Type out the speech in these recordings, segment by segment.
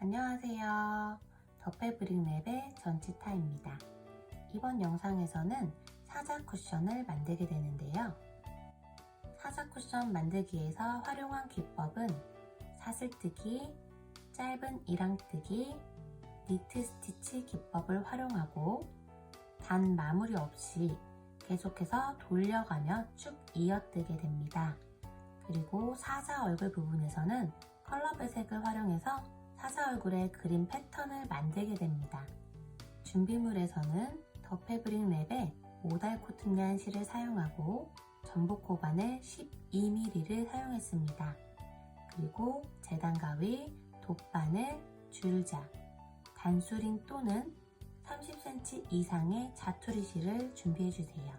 안녕하세요. 더 패브릭 랩의 전치타입니다. 이번 영상에서는 사자 쿠션을 만들게 되는데요. 사자 쿠션 만들기에서 활용한 기법은 사슬뜨기, 짧은 이랑뜨기, 니트 스티치 기법을 활용하고 단 마무리 없이 계속해서 돌려가며 쭉 이어뜨게 됩니다. 그리고 사자 얼굴 부분에서는 컬러 배색을 활용해서 사자 얼굴의 그림 패턴을 만들게 됩니다. 준비물에서는 더 패브릭 랩의 모달 코튼 실을 사용하고 전복 고반을 12mm를 사용했습니다. 그리고 재단 가위, 돗바늘, 줄자, 단수링 또는 30cm 이상의 자투리 실을 준비해주세요.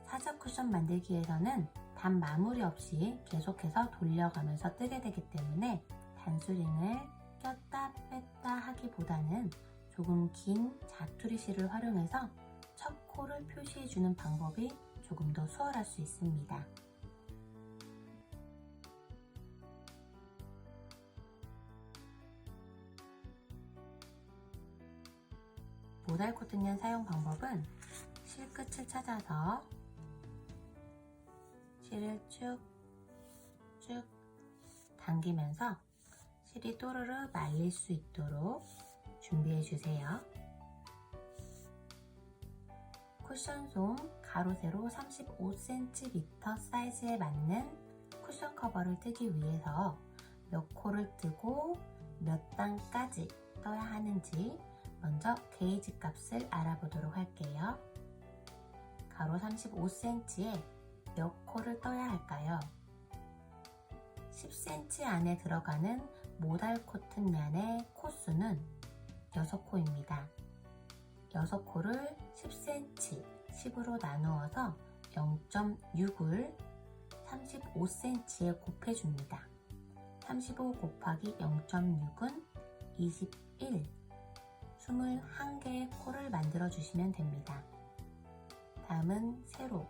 사자 쿠션 만들기에서는 단 마무리 없이 계속해서 돌려가면서 뜨게 되기 때문에 단수링을 꼈다 뺐다 하기보다는 조금 긴 자투리 실을 활용해서 첫 코를 표시해주는 방법이 조금 더 수월할 수 있습니다. 모달 코튼 사용 방법은 실 끝을 찾아서 실을 쭉 당기면서 실이 또르르 말릴 수 있도록 준비해주세요. 쿠션솜 가로 세로 35cm 사이즈에 맞는 쿠션 커버를 뜨기 위해서 몇 코를 뜨고 몇 단까지 떠야 하는지 먼저 게이지 값을 알아보도록 할게요. 가로 35cm에 몇 코를 떠야 할까요? 10cm 안에 들어가는 모달 코튼 얀의 코수는 6코입니다. 6코를 10cm, 10으로 나누어서 0.6을 35cm에 곱해줍니다. 35 곱하기 0.6은 21, 21개의 코를 만들어 주시면 됩니다. 다음은 세로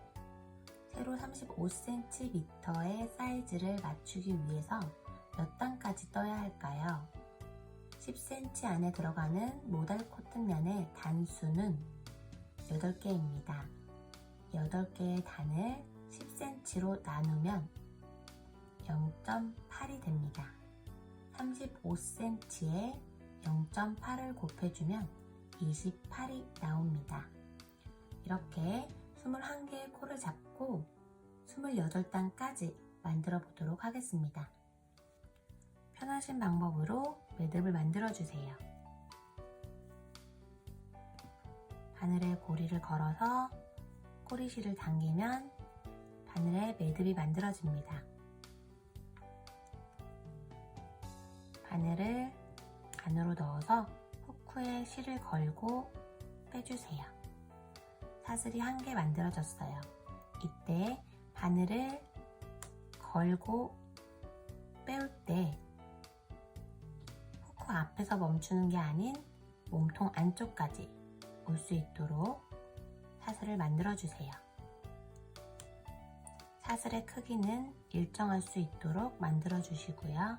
35cm의 사이즈를 맞추기 위해서 몇 단까지 떠야 할까요? 10cm 안에 들어가는 모달 코튼 얀의 단수는 8개입니다. 8개의 단을 10cm로 나누면 0.8이 됩니다. 35cm에 0.8을 곱해주면 28이 나옵니다. 이렇게 21개의 코를 잡고 28단까지 만들어 보도록 하겠습니다. 편하신 방법으로 매듭을 만들어 주세요. 바늘에 고리를 걸어서 꼬리실을 당기면 바늘에 매듭이 만들어집니다. 바늘을 안으로 넣어서 후크에 실을 걸고 빼주세요. 사슬이 1개 만들어졌어요. 이때 바늘을 걸고 빼올 때 후크 앞에서 멈추는 게 아닌 몸통 안쪽까지 올 수 있도록 사슬을 만들어주세요. 사슬의 크기는 일정할 수 있도록 만들어주시고요.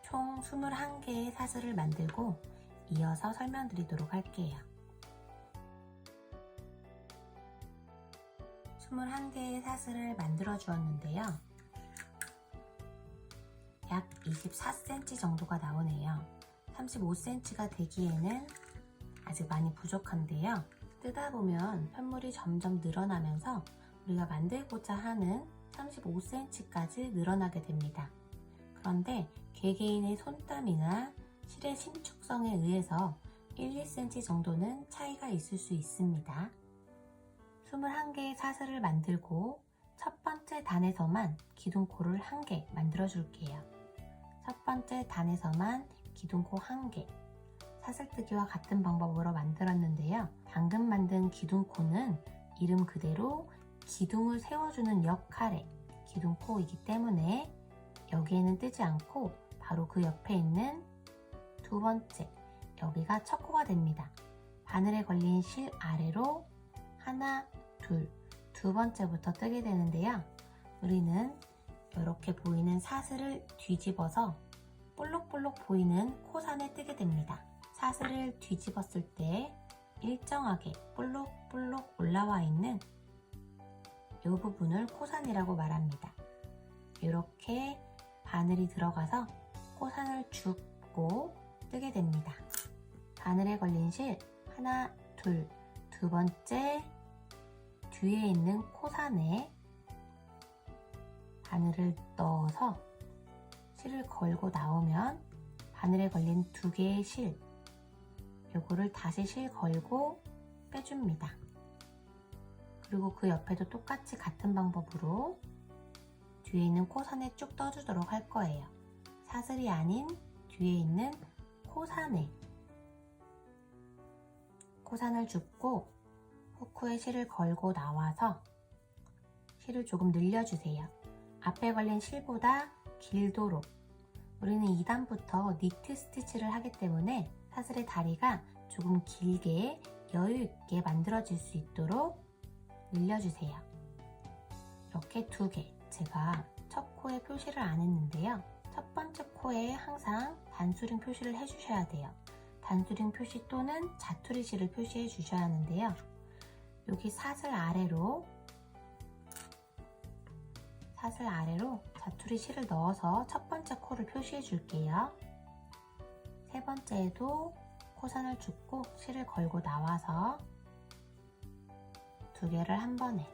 총 21개의 사슬을 만들고 이어서 설명드리도록 할게요. 21개의 사슬을 만들어 주었는데요. 약 24cm 정도가 나오네요. 35cm가 되기에는 아직 많이 부족한데요. 뜨다 보면 편물이 점점 늘어나면서 우리가 만들고자 하는 35cm까지 늘어나게 됩니다. 그런데 개개인의 손땀이나 실의 신축성에 의해서 1, 2cm 정도는 차이가 있을 수 있습니다. 21개의 사슬을 만들고 첫 번째 단에서만 기둥코를 1개 만들어 줄게요. 첫 번째 단에서만 기둥코 1개, 사슬뜨기와 같은 방법으로 만들었는데요. 방금 만든 기둥코는 이름 그대로 기둥을 세워주는 역할의 기둥코이기 때문에 여기에는 뜨지 않고 바로 그 옆에 있는 두 번째, 여기가 첫 코가 됩니다. 바늘에 걸린 실 아래로 하나, 둘, 두 번째부터 뜨게 되는데요. 우리는 이렇게 보이는 사슬을 뒤집어서 볼록볼록 보이는 코산에 뜨게 됩니다. 사슬을 뒤집었을 때 일정하게 볼록볼록 올라와 있는 이 부분을 코산이라고 말합니다. 이렇게 바늘이 들어가서 코산을 줍고 뜨게 됩니다. 바늘에 걸린 실 하나, 둘, 두 번째 뒤에 있는 코산에 바늘을 넣어서 실을 걸고 나오면 바늘에 걸린 두 개의 실, 요거를 다시 실 걸고 빼줍니다. 그리고 그 옆에도 똑같이 같은 방법으로 뒤에 있는 코산에 쭉 떠주도록 할 거예요. 사슬이 아닌 뒤에 있는 코산에 코산을 줍고 후크에 실을 걸고 나와서 실을 조금 늘려주세요. 앞에 걸린 실보다 길도록. 우리는 2단부터 니트 스티치를 하기 때문에 사슬의 다리가 조금 길게 여유있게 만들어질 수 있도록 늘려주세요. 이렇게 두 개. 제가 첫 코에 표시를 안 했는데요. 첫 번째 코에 항상 단수링 표시를 해주셔야 돼요. 단수링 표시 또는 자투리 실을 표시해 주셔야 하는데요. 여기 사슬 아래로 자투리 실을 넣어서 첫 번째 코를 표시해 줄게요. 세 번째에도 코선을 줍고 실을 걸고 나와서 두 개를 한 번에,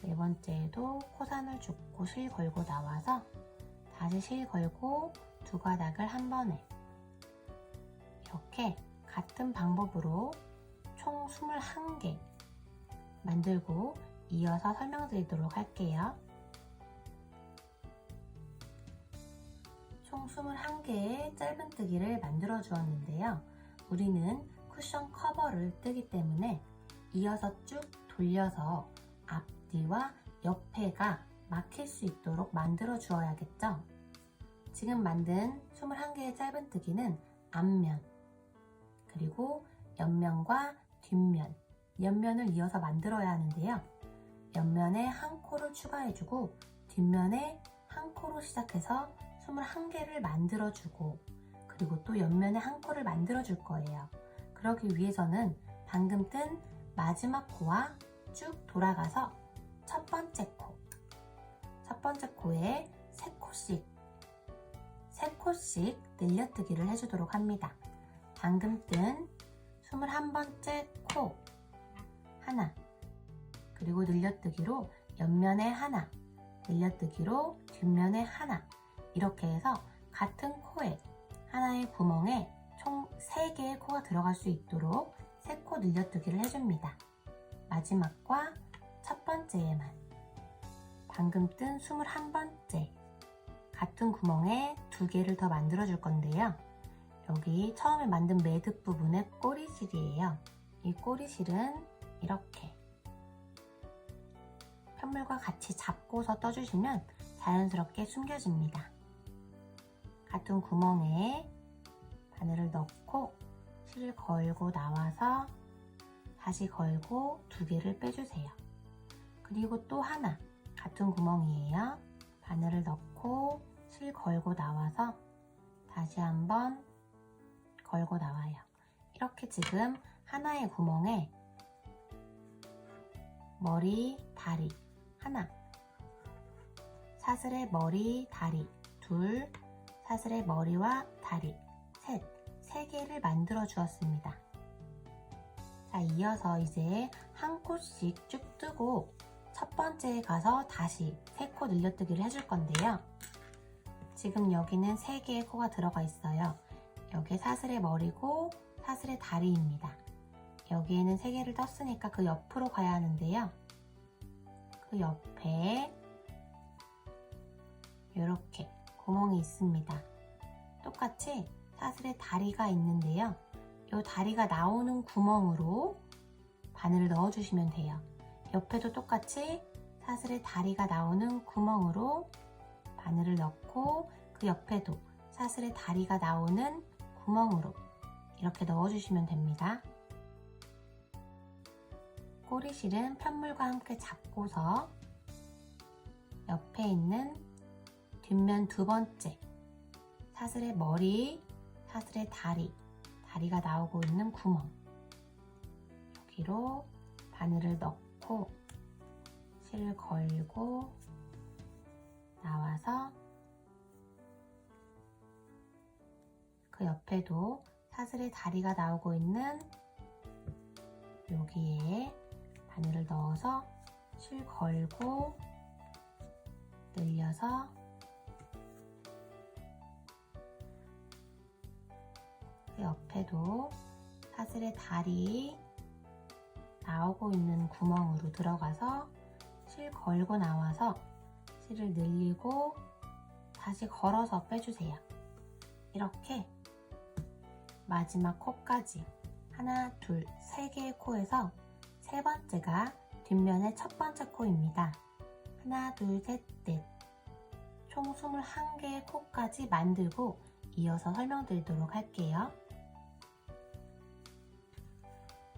네 번째에도 코선을 줍고 실 걸고 나와서 다시 실 걸고 두 가닥을 한 번에, 이렇게 같은 방법으로 총 21개 만들고 이어서 설명드리도록 할게요. 총 21개의 짧은뜨기를 만들어 주었는데요. 우리는 쿠션 커버를 뜨기 때문에 이어서 쭉 돌려서 앞뒤와 옆에가 막힐 수 있도록 만들어 주어야겠죠. 지금 만든 21개의 짧은뜨기는 앞면, 그리고 옆면과 뒷면, 옆면을 이어서 만들어야 하는데요. 옆면에 한 코를 추가해주고 뒷면에 한 코로 시작해서 21개를 만들어주고, 그리고 또 옆면에 한 코를 만들어줄 거예요. 그러기 위해서는 방금 뜬 마지막 코와 쭉 돌아가서 첫 번째 코에 3코씩 늘려뜨기를 해주도록 합니다. 방금 뜬 21번째 코 하나, 그리고 늘려뜨기로 옆면에 하나, 늘려뜨기로 뒷면에 하나, 이렇게 해서 같은 코에 하나의 구멍에 총 3개의 코가 들어갈 수 있도록 3코 늘려뜨기를 해줍니다. 마지막과 첫 번째에만 방금 뜬 21번째 같은 구멍에 2개를 더 만들어 줄 건데요. 여기 처음에 만든 매듭 부분의 꼬리실이에요. 이 꼬리실은 이렇게 편물과 같이 잡고서 떠주시면 자연스럽게 숨겨집니다. 같은 구멍에 바늘을 넣고 실을 걸고 나와서 다시 걸고 2개를 빼주세요. 그리고 또 하나 같은 구멍이에요. 바늘을 넣고 실 걸고 나와서 다시 한번 걸고 나와요. 이렇게 지금 하나의 구멍에 머리, 다리 하나, 사슬의 머리, 다리 둘, 사슬의 머리와 다리 셋, 3개를 만들어 주었습니다. 자, 이어서 이제 한 코씩 쭉 뜨고 첫 번째에 가서 다시 3코 늘려뜨기를 해줄 건데요. 지금 여기는 3개의 코가 들어가 있어요. 여기 사슬의 머리고 사슬의 다리입니다. 여기에는 3개를 떴으니까 그 옆으로 가야 하는데요. 그 옆에 이렇게 구멍이 있습니다. 똑같이 사슬의 다리가 있는데요. 이 다리가 나오는 구멍으로 바늘을 넣어주시면 돼요. 옆에도 똑같이 사슬의 다리가 나오는 구멍으로 바늘을 넣고 그 옆에도 사슬의 다리가 나오는 구멍으로 이렇게 넣어주시면 됩니다. 꼬리실은 편물과 함께 잡고서 옆에 있는 뒷면 2번째 사슬의 머리, 사슬의 다리가 나오고 있는 구멍, 여기로 바늘을 넣고 실을 걸고 나와서 그 옆에도 사슬의 다리가 나오고 있는 여기에 바늘을 넣어서 실 걸고 늘려서 그 옆에도 사슬의 다리 나오고 있는 구멍으로 들어가서 실 걸고 나와서 실을 늘리고 다시 걸어서 빼주세요. 이렇게 마지막 코까지 하나, 둘, 세 개의 코에서 세 번째가 뒷면의 첫 번째 코입니다. 하나, 둘, 셋, 넷. 총 21개의 코까지 만들고 이어서 설명드리도록 할게요.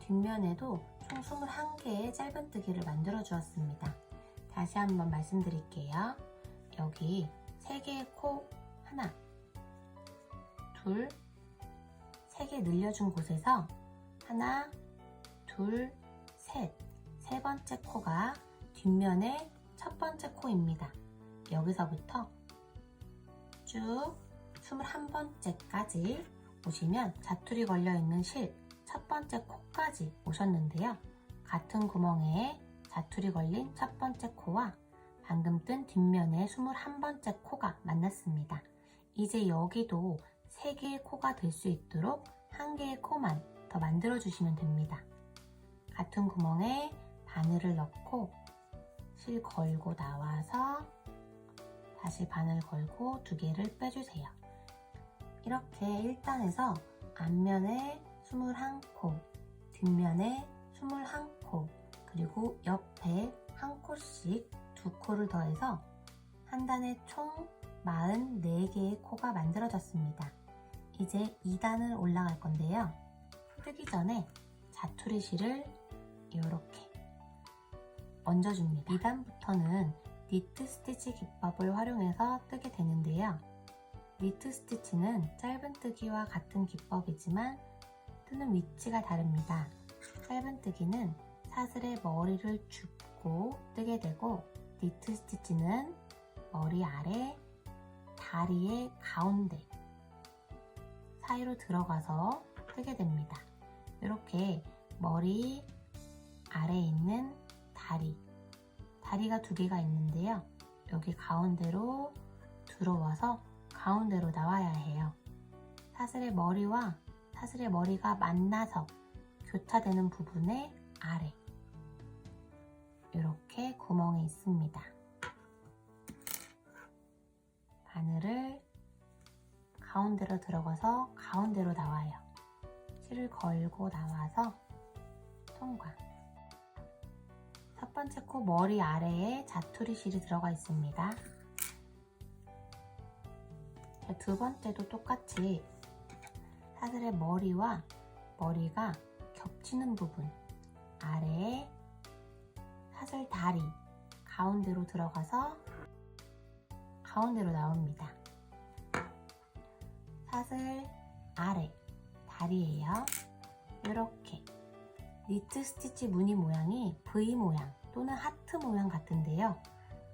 뒷면에도 총 21개의 짧은뜨기를 만들어 주었습니다. 다시 한번 말씀드릴게요. 여기 3개의 코 하나, 둘, 3개 늘려준 곳에서 하나, 둘, 셋, 세 번째 코가 뒷면의 첫 번째 코입니다. 여기서부터 쭉 21번째까지 오시면 자투리 걸려있는 실 첫 번째 코까지 오셨는데요. 같은 구멍에 자투리 걸린 첫 번째 코와 방금 뜬 뒷면의 21번째 코가 만났습니다. 이제 여기도 3개의 코가 될 수 있도록 1개의 코만 더 만들어 주시면 됩니다. 같은 구멍에 바늘을 넣고 실 걸고 나와서 다시 바늘 걸고 2개를 빼주세요. 이렇게 1단에서 앞면에 21코, 뒷면에 21코, 그리고 옆에 1코씩 2코를 더해서 한 단에 총 44개의 코가 만들어졌습니다. 이제 2단을 올라갈 건데요. 뜨기 전에 자투리 실을 이렇게 얹어줍니다. 2단부터는 니트 스티치 기법을 활용해서 뜨게 되는데요. 니트 스티치는 짧은뜨기와 같은 기법이지만 뜨는 위치가 다릅니다. 짧은뜨기는 사슬의 머리를 줍고 뜨게 되고 니트 스티치는 머리 아래, 다리의 가운데 사이로 들어가서 뜨게 됩니다. 이렇게 머리 아래에 있는 다리가 2개가 있는데요. 여기 가운데로 들어와서 가운데로 나와야 해요. 사슬의 머리가 만나서 교차되는 부분의 아래 이렇게 구멍이 있습니다. 바늘을 가운데로 들어가서 가운데로 나와요. 실을 걸고 나와서 통과. 첫 번째 코 머리 아래에 자투리 실이 들어가 있습니다. 두 번째도 똑같이 사슬의 머리와 머리가 겹치는 부분 아래에 사슬 다리 가운데로 들어가서 가운데로 나옵니다. 사슬 아래 다리예요. 이렇게 니트 스티치 무늬 모양이 V 모양 또는 하트 모양 같은데요.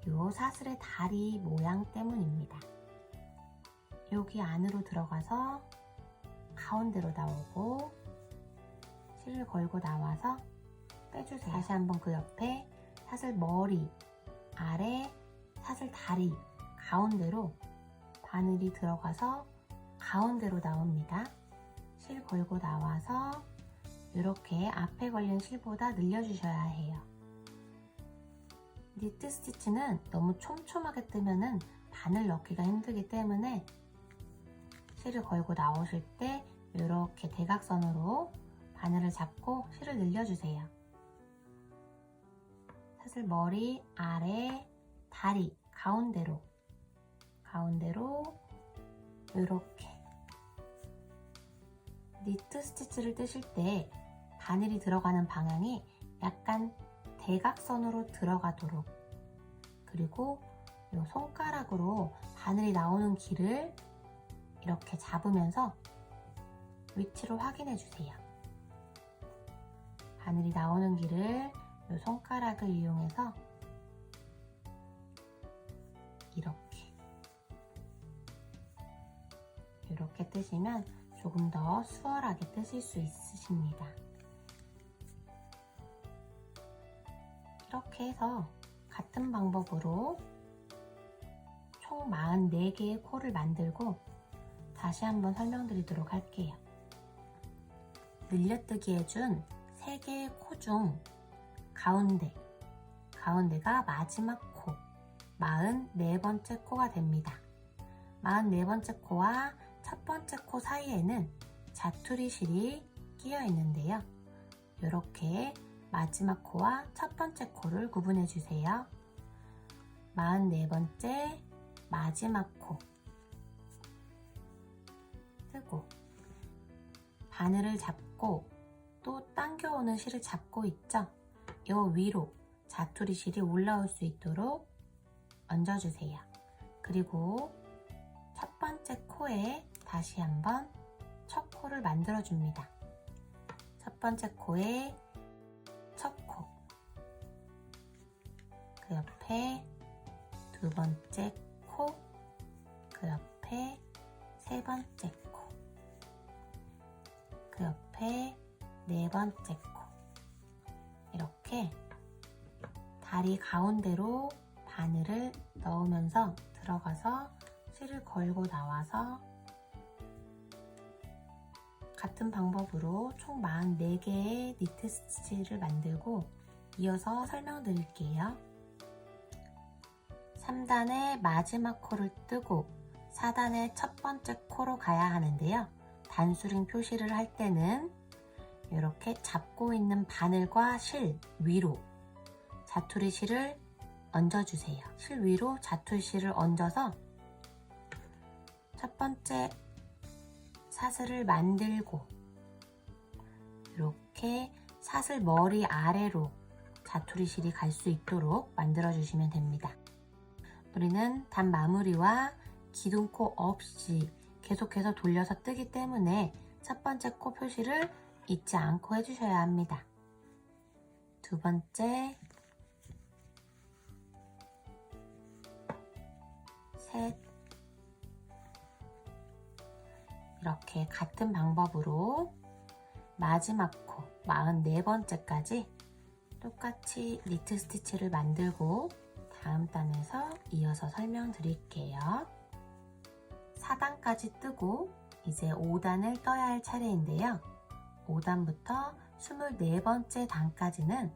이 사슬의 다리 모양 때문입니다. 여기 안으로 들어가서 가운데로 나오고 실을 걸고 나와서 빼주세요. 다시 한번 그 옆에 사슬 머리 아래 사슬 다리 가운데로 바늘이 들어가서 가운데로 나옵니다. 실 걸고 나와서 이렇게 앞에 걸린 실보다 늘려주셔야 해요. 니트 스티치는 너무 촘촘하게 뜨면 바늘 넣기가 힘들기 때문에 실을 걸고 나오실 때 이렇게 대각선으로 바늘을 잡고 실을 늘려주세요. 사슬 머리 아래 다리 가운데로 이렇게 니트 스티치를 뜨실 때 바늘이 들어가는 방향이 약간 대각선으로 들어가도록, 그리고 이 손가락으로 바늘이 나오는 길을 이렇게 잡으면서 위치를 확인해 주세요. 바늘이 나오는 길을 이 손가락을 이용해서 이렇게 뜨시면 조금 더 수월하게 뜨실 수 있으십니다. 이렇게 해서 같은 방법으로 총 44개의 코를 만들고 다시 한번 설명드리도록 할게요. 늘려뜨기 해준 3개의 코 중 가운데가 마지막 코, 44번째 코가 됩니다. 44번째 코와 첫 번째 코 사이에는 자투리 실이 끼어 있는데요. 이렇게 마지막 코와 첫 번째 코를 구분해 주세요. 44번째 마지막 코 뜨고 바늘을 잡고 또 당겨오는 실을 잡고 있죠? 이 위로 자투리 실이 올라올 수 있도록 얹어주세요. 그리고 첫 번째 코에 다시 한번 첫 코를 만들어줍니다. 첫 번째 코에 첫 코, 그 옆에 두 번째 코, 그 옆에 세 번째 코, 그 옆에 네 번째 코. 이렇게 다리 가운데로 바늘을 넣으면서 들어가서 실을 걸고 나와서 같은 방법으로 총 44개의 니트 스티치를 만들고 이어서 설명드릴게요. 3단의 마지막 코를 뜨고 4단의 첫 번째 코로 가야 하는데요. 단수링 표시를 할 때는 이렇게 잡고 있는 바늘과 실 위로 자투리 실을 얹어주세요. 실 위로 자투리 실을 얹어서 첫 번째 사슬을 만들고 이렇게 사슬 머리 아래로 자투리 실이 갈 수 있도록 만들어 주시면 됩니다. 우리는 단 마무리와 기둥코 없이 계속해서 돌려서 뜨기 때문에 첫 번째 코 표시를 잊지 않고 해주셔야 합니다. 두 번째, 셋, 이렇게 같은 방법으로 마지막 코 44번째까지 똑같이 니트 스티치를 만들고 다음 단에서 이어서 설명드릴게요. 4단까지 뜨고 이제 5단을 떠야 할 차례인데요. 5단부터 24번째 단까지는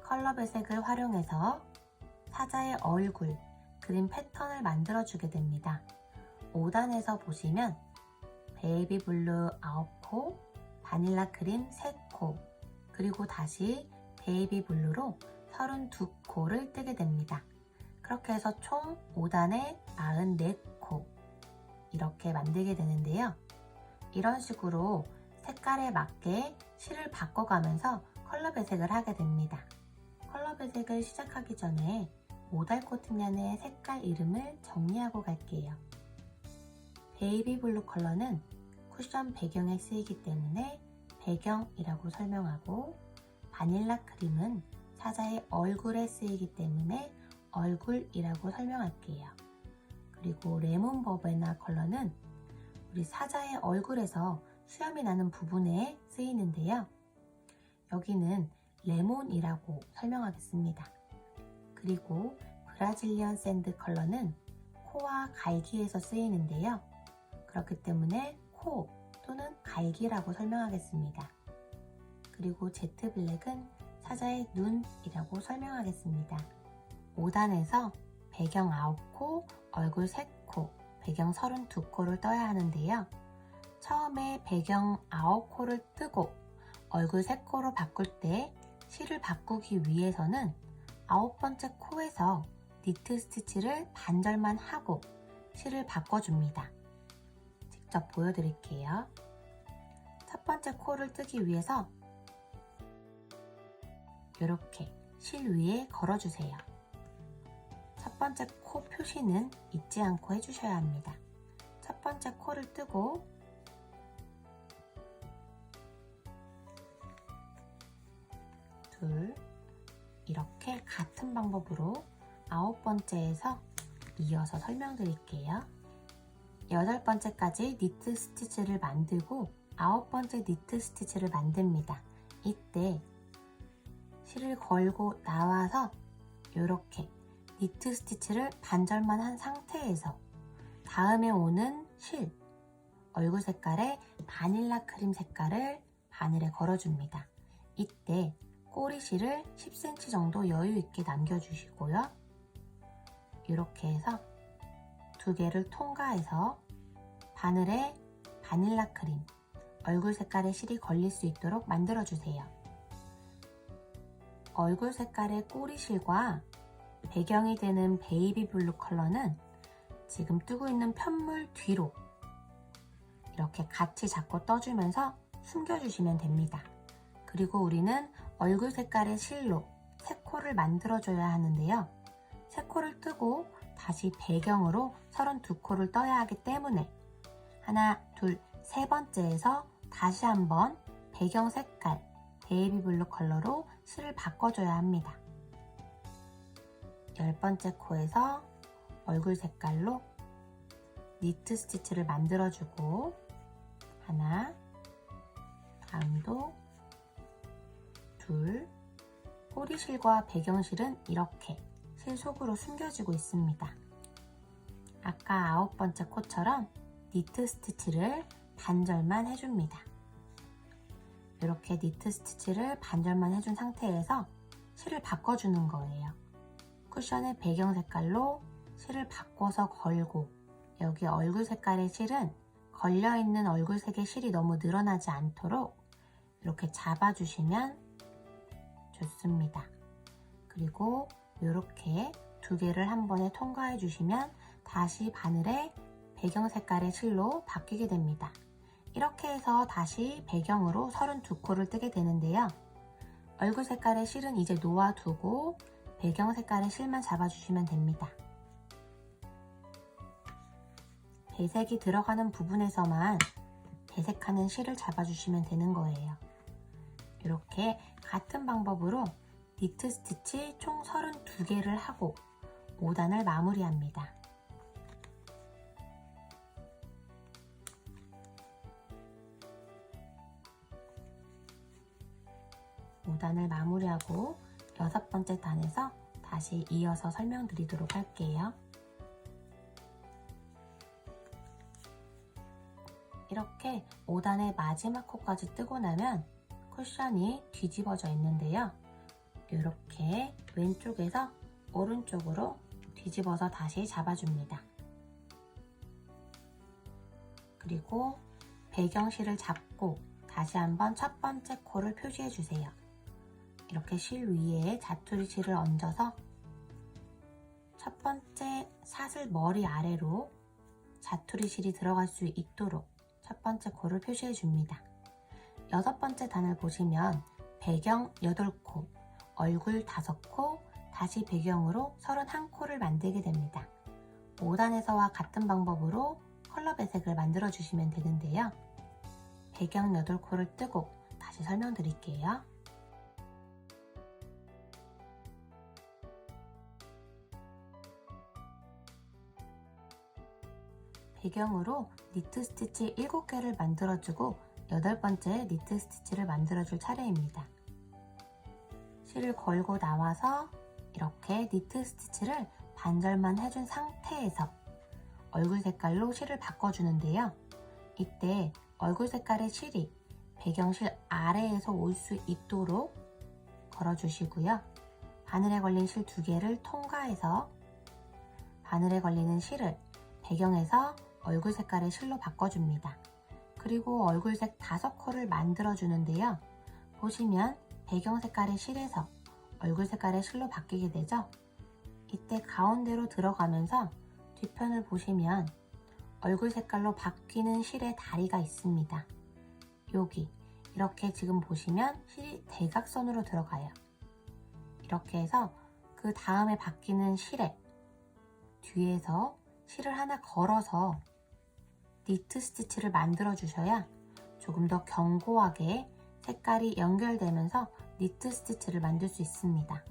컬러 배색을 활용해서 사자의 얼굴, 그림 패턴을 만들어주게 됩니다. 5단에서 보시면 베이비 블루 9코, 바닐라 크림 3코, 그리고 다시 베이비 블루로 32코를 뜨게 됩니다. 그렇게 해서 총 5단에 44코 이렇게 만들게 되는데요. 이런 식으로 색깔에 맞게 실을 바꿔가면서 컬러 배색을 하게 됩니다. 컬러 배색을 시작하기 전에 모달코트면의 색깔 이름을 정리하고 갈게요. 베이비 블루 컬러는 쿠션 배경에 쓰이기 때문에 배경이라고 설명하고, 바닐라 크림은 사자의 얼굴에 쓰이기 때문에 얼굴이라고 설명할게요. 그리고 레몬 버베나 컬러는 우리 사자의 얼굴에서 수염이 나는 부분에 쓰이는데요. 여기는 레몬이라고 설명하겠습니다. 그리고 브라질리언 샌드 컬러는 코와 갈기에서 쓰이는데요. 그렇기 때문에 코 또는 갈기라고 설명하겠습니다. 그리고 제트 블랙은 사자의 눈이라고 설명하겠습니다. 5단에서 배경 9코, 얼굴 3코, 배경 32코를 떠야 하는데요. 처음에 배경 9코를 뜨고 얼굴 3코로 바꿀 때 실을 바꾸기 위해서는 9번째 코에서 니트 스티치를 반절만 하고 실을 바꿔줍니다. 직접 보여드릴게요. 첫 번째 코를 뜨기 위해서 이렇게 실 위에 걸어주세요. 첫 번째 코 표시는 잊지 않고 해주셔야 합니다. 첫 번째 코를 뜨고 둘, 이렇게 같은 방법으로 9번째에서 이어서 설명드릴게요. 8번째까지 니트 스티치를 만들고 9번째 니트 스티치를 만듭니다. 이때 실을 걸고 나와서 이렇게 니트 스티치를 반절만 한 상태에서 다음에 오는 실, 얼굴 색깔의 바닐라 크림 색깔을 바늘에 걸어줍니다. 이때 꼬리실을 10cm 정도 여유 있게 남겨주시고요. 이렇게 해서 두 개를 통과해서 바늘에 바닐라 크림, 얼굴 색깔의 실이 걸릴 수 있도록 만들어주세요. 얼굴 색깔의 꼬리실과 배경이 되는 베이비 블루 컬러는 지금 뜨고 있는 편물 뒤로 이렇게 같이 잡고 떠주면서 숨겨주시면 됩니다. 그리고 우리는 얼굴 색깔의 실로 3코를 만들어줘야 하는데요. 3코를 뜨고 다시 배경으로 32코를 떠야 하기 때문에 하나, 둘, 세 번째에서 다시 한번 배경 색깔 베이비 블루 컬러로 실을 바꿔줘야 합니다. 10번째 코에서 얼굴 색깔로 니트 스티치를 만들어주고 하나, 다음도 둘, 꼬리실과 배경실은 이렇게 실 속으로 숨겨지고 있습니다. 아까 9번째 코처럼 니트 스티치를 반절만 해줍니다. 이렇게 니트 스티치를 반절만 해준 상태에서 실을 바꿔주는 거예요. 쿠션의 배경 색깔로 실을 바꿔서 걸고 여기 얼굴 색깔의 실은 걸려있는 얼굴색의 실이 너무 늘어나지 않도록 이렇게 잡아주시면 좋습니다. 그리고 이렇게 두 개를 한 번에 통과해 주시면 다시 바늘에 배경 색깔의 실로 바뀌게 됩니다. 이렇게 해서 다시 배경으로 32코를 뜨게 되는데요. 얼굴 색깔의 실은 이제 놓아두고 배경 색깔의 실만 잡아주시면 됩니다. 배색이 들어가는 부분에서만 배색하는 실을 잡아주시면 되는 거예요. 이렇게 같은 방법으로 니트 스티치 총 32개를 하고 5단을 마무리합니다. (5단을) 마무리하고 6번째 단에서 다시 이어서 설명드리도록 할게요. 이렇게 5단의 마지막 코까지 뜨고 나면 쿠션이 뒤집어져 있는데요. 이렇게 왼쪽에서 오른쪽으로 뒤집어서 다시 잡아줍니다. 그리고 배경실을 잡고 다시 한번 첫 번째 코를 표시해 주세요. 이렇게 실 위에 자투리 실을 얹어서 첫 번째 사슬 머리 아래로 자투리 실이 들어갈 수 있도록 첫 번째 코를 표시해 줍니다. 6번째 단을 보시면 배경 8코, 얼굴 5코, 다시 배경으로 31코를 만들게 됩니다. 5단에서와 같은 방법으로 컬러 배색을 만들어 주시면 되는데요. 배경 8코를 뜨고 다시 설명드릴게요. 배경으로 니트 스티치 7개를 만들어주고 8번째 니트 스티치를 만들어줄 차례입니다. 실을 걸고 나와서 이렇게 니트 스티치를 반절만 해준 상태에서 얼굴 색깔로 실을 바꿔주는데요. 이때 얼굴 색깔의 실이 배경실 아래에서 올 수 있도록 걸어주시고요. 바늘에 걸린 실 2개를 통과해서 바늘에 걸리는 실을 배경에서 얼굴 색깔의 실로 바꿔줍니다. 그리고 얼굴색 5코를 만들어주는데요. 보시면 배경 색깔의 실에서 얼굴 색깔의 실로 바뀌게 되죠. 이때 가운데로 들어가면서 뒤편을 보시면 얼굴 색깔로 바뀌는 실의 다리가 있습니다. 여기 이렇게 지금 보시면 실이 대각선으로 들어가요. 이렇게 해서 그 다음에 바뀌는 실에 뒤에서 실을 하나 걸어서 니트 스티치를 만들어 주셔야 조금 더 견고하게 색깔이 연결되면서 니트 스티치를 만들 수 있습니다.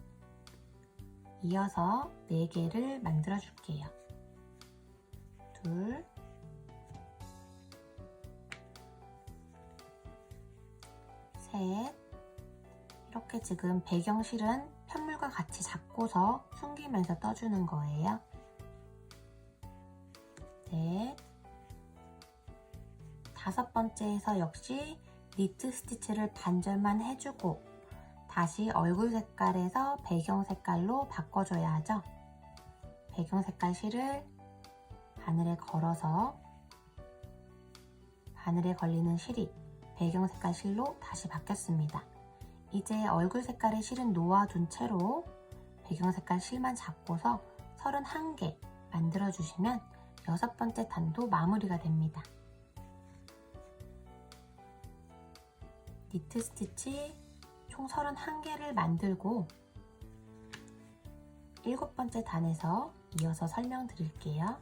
이어서 4개를 만들어 줄게요. 둘, 셋. 이렇게 지금 배경실은 편물과 같이 잡고서 숨기면서 떠주는 거예요. 넷. 5번째에서 역시 니트 스티치를 반절만 해주고 다시 얼굴 색깔에서 배경 색깔로 바꿔줘야 하죠. 배경 색깔 실을 바늘에 걸어서 바늘에 걸리는 실이 배경 색깔 실로 다시 바뀌었습니다. 이제 얼굴 색깔의 실은 놓아둔 채로 배경 색깔 실만 잡고서 31개 만들어주시면 6번째 단도 마무리가 됩니다. 니트 스티치 총 31개를 만들고 7번째 단에서 이어서 설명드릴게요.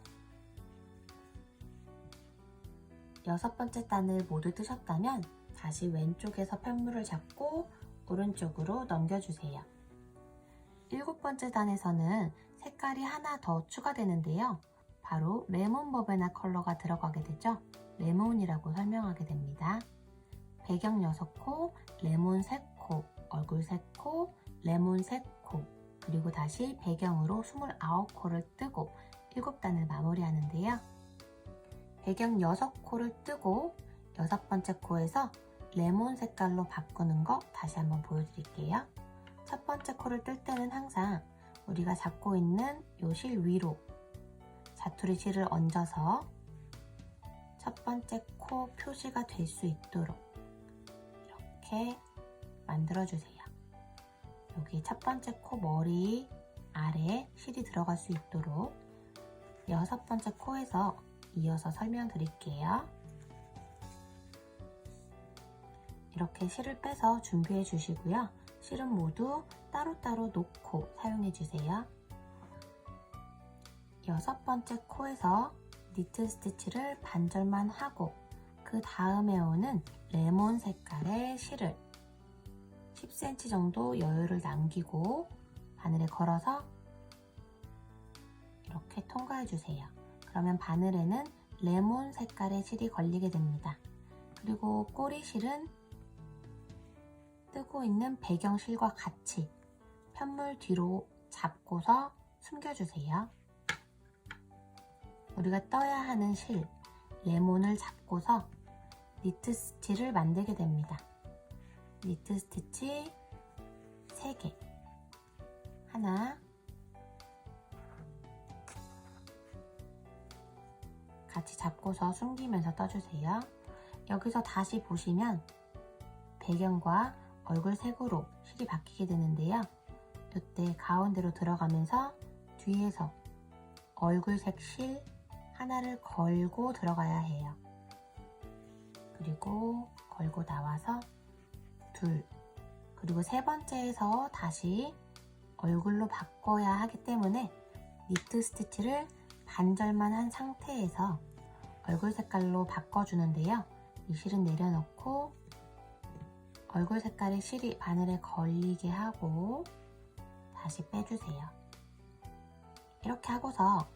6번째 단을 모두 뜨셨다면 다시 왼쪽에서 편물을 잡고 오른쪽으로 넘겨주세요. 7번째 단에서는 색깔이 하나 더 추가되는데요. 바로 레몬 버베나 컬러가 들어가게 되죠. 레몬이라고 설명하게 됩니다. 배경 6코, 레몬 3코, 얼굴 3코, 레몬 3코, 그리고 다시 배경으로 29코를 뜨고 7단을 마무리하는데요. 배경 6코를 뜨고 6번째 코에서 레몬 색깔로 바꾸는 거 다시 한번 보여드릴게요. 첫 번째 코를 뜰 때는 항상 우리가 잡고 있는 요 실 위로 자투리 실을 얹어서 첫 번째 코 표시가 될 수 있도록 이렇게 만들어주세요. 여기 첫 번째 코 머리 아래 실이 들어갈 수 있도록 6번째 코에서 이어서 설명드릴게요. 이렇게 실을 빼서 준비해 주시고요. 실은 모두 따로따로 놓고 사용해 주세요. 6번째 코에서 니트 스티치를 반절만 하고 그 다음에 오는 레몬 색깔의 실을 10cm 정도 여유를 남기고 바늘에 걸어서 이렇게 통과해 주세요. 그러면 바늘에는 레몬 색깔의 실이 걸리게 됩니다. 그리고 꼬리 실은 뜨고 있는 배경 실과 같이 편물 뒤로 잡고서 숨겨주세요. 우리가 떠야 하는 실, 레몬을 잡고서 니트 스티치를 만들게 됩니다. 니트 스티치 3개, 하나, 같이 잡고서 숨기면서 떠주세요. 여기서 다시 보시면 배경과 얼굴 색으로 실이 바뀌게 되는데요. 이때 가운데로 들어가면서 뒤에서 얼굴색 실 하나를 걸고 들어가야 해요. 그리고 걸고 나와서 둘, 그리고 3번째에서 다시 얼굴로 바꿔야 하기 때문에 니트 스티치를 반절만 한 상태에서 얼굴 색깔로 바꿔주는데요. 이 실은 내려놓고 얼굴 색깔의 실이 바늘에 걸리게 하고 다시 빼주세요. 이렇게 하고서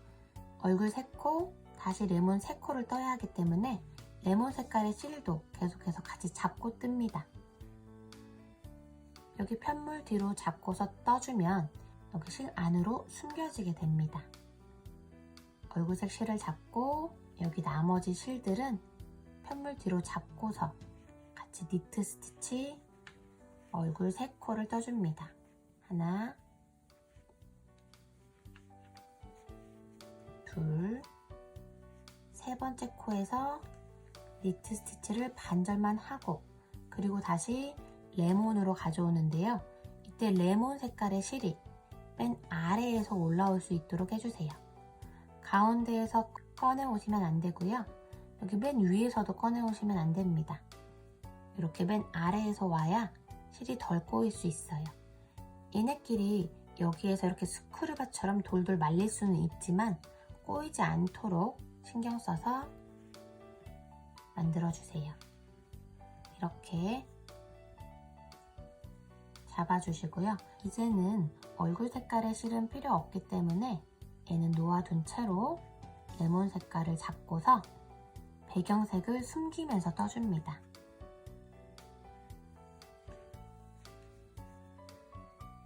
얼굴 3코, 다시 레몬 3코를 떠야 하기 때문에 레몬 색깔의 실도 계속해서 같이 잡고 뜹니다. 여기 편물 뒤로 잡고서 떠주면 여기 실 안으로 숨겨지게 됩니다. 얼굴색 실을 잡고 여기 나머지 실들은 편물 뒤로 잡고서 같이 니트 스티치 얼굴 3코를 떠줍니다. 하나, 둘, 3번째 코에서 니트 스티치를 반절만 하고 그리고 다시 레몬으로 가져오는데요. 이때 레몬 색깔의 실이 맨 아래에서 올라올 수 있도록 해주세요. 가운데에서 꺼내오시면 안 되고요. 여기 맨 위에서도 꺼내오시면 안 됩니다. 이렇게 맨 아래에서 와야 실이 덜 꼬일 수 있어요. 얘네끼리 여기에서 이렇게 스크류바처럼 돌돌 말릴 수는 있지만 꼬이지 않도록 신경 써서 만들어주세요. 이렇게 잡아주시고요. 이제는 얼굴 색깔의 실은 필요 없기 때문에 얘는 놓아둔 채로 레몬 색깔을 잡고서 배경색을 숨기면서 떠줍니다.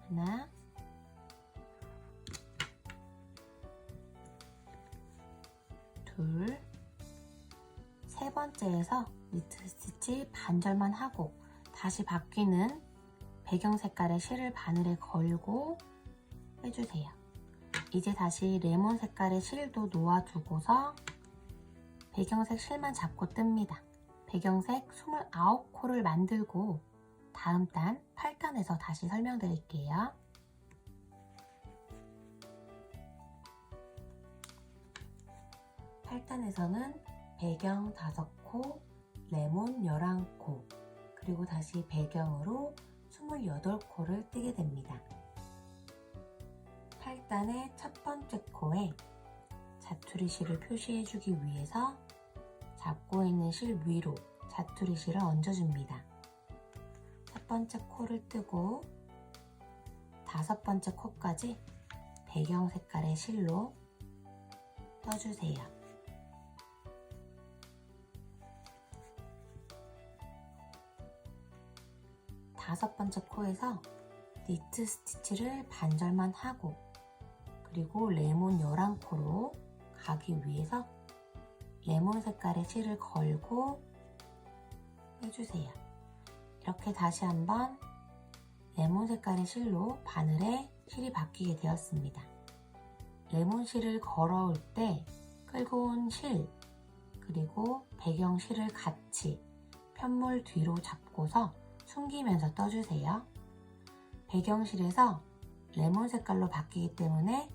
하나, 둘, 세 번째에서 니트 스티치 반절만 하고 다시 바뀌는 배경 색깔의 실을 바늘에 걸고 빼주세요. 이제 다시 레몬 색깔의 실도 놓아두고서 배경색 실만 잡고 뜹니다. 배경색 29코를 만들고 다음 단 8단에서 다시 설명드릴게요. (8단에서는) 배경 5코, 레몬 11코, 그리고 다시 배경으로 28코를 뜨게 됩니다. 8단의 첫 번째 코에 자투리 실을 표시해주기 위해서 잡고 있는 실 위로 자투리 실을 얹어줍니다. 첫 번째 코를 뜨고 5번째 코까지 배경 색깔의 실로 떠주세요. 다섯 번째 코에서 니트 스티치를 반절만 하고 그리고 레몬 11코로 가기 위해서 레몬 색깔의 실을 걸고 빼주세요. 이렇게 다시 한번 레몬 색깔의 실로 바늘에 실이 바뀌게 되었습니다. 레몬 실을 걸어올 때 끌고 온 실 그리고 배경 실을 같이 편물 뒤로 잡고서 숨기면서 떠주세요. 배경 실에서 레몬 색깔로 바뀌기 때문에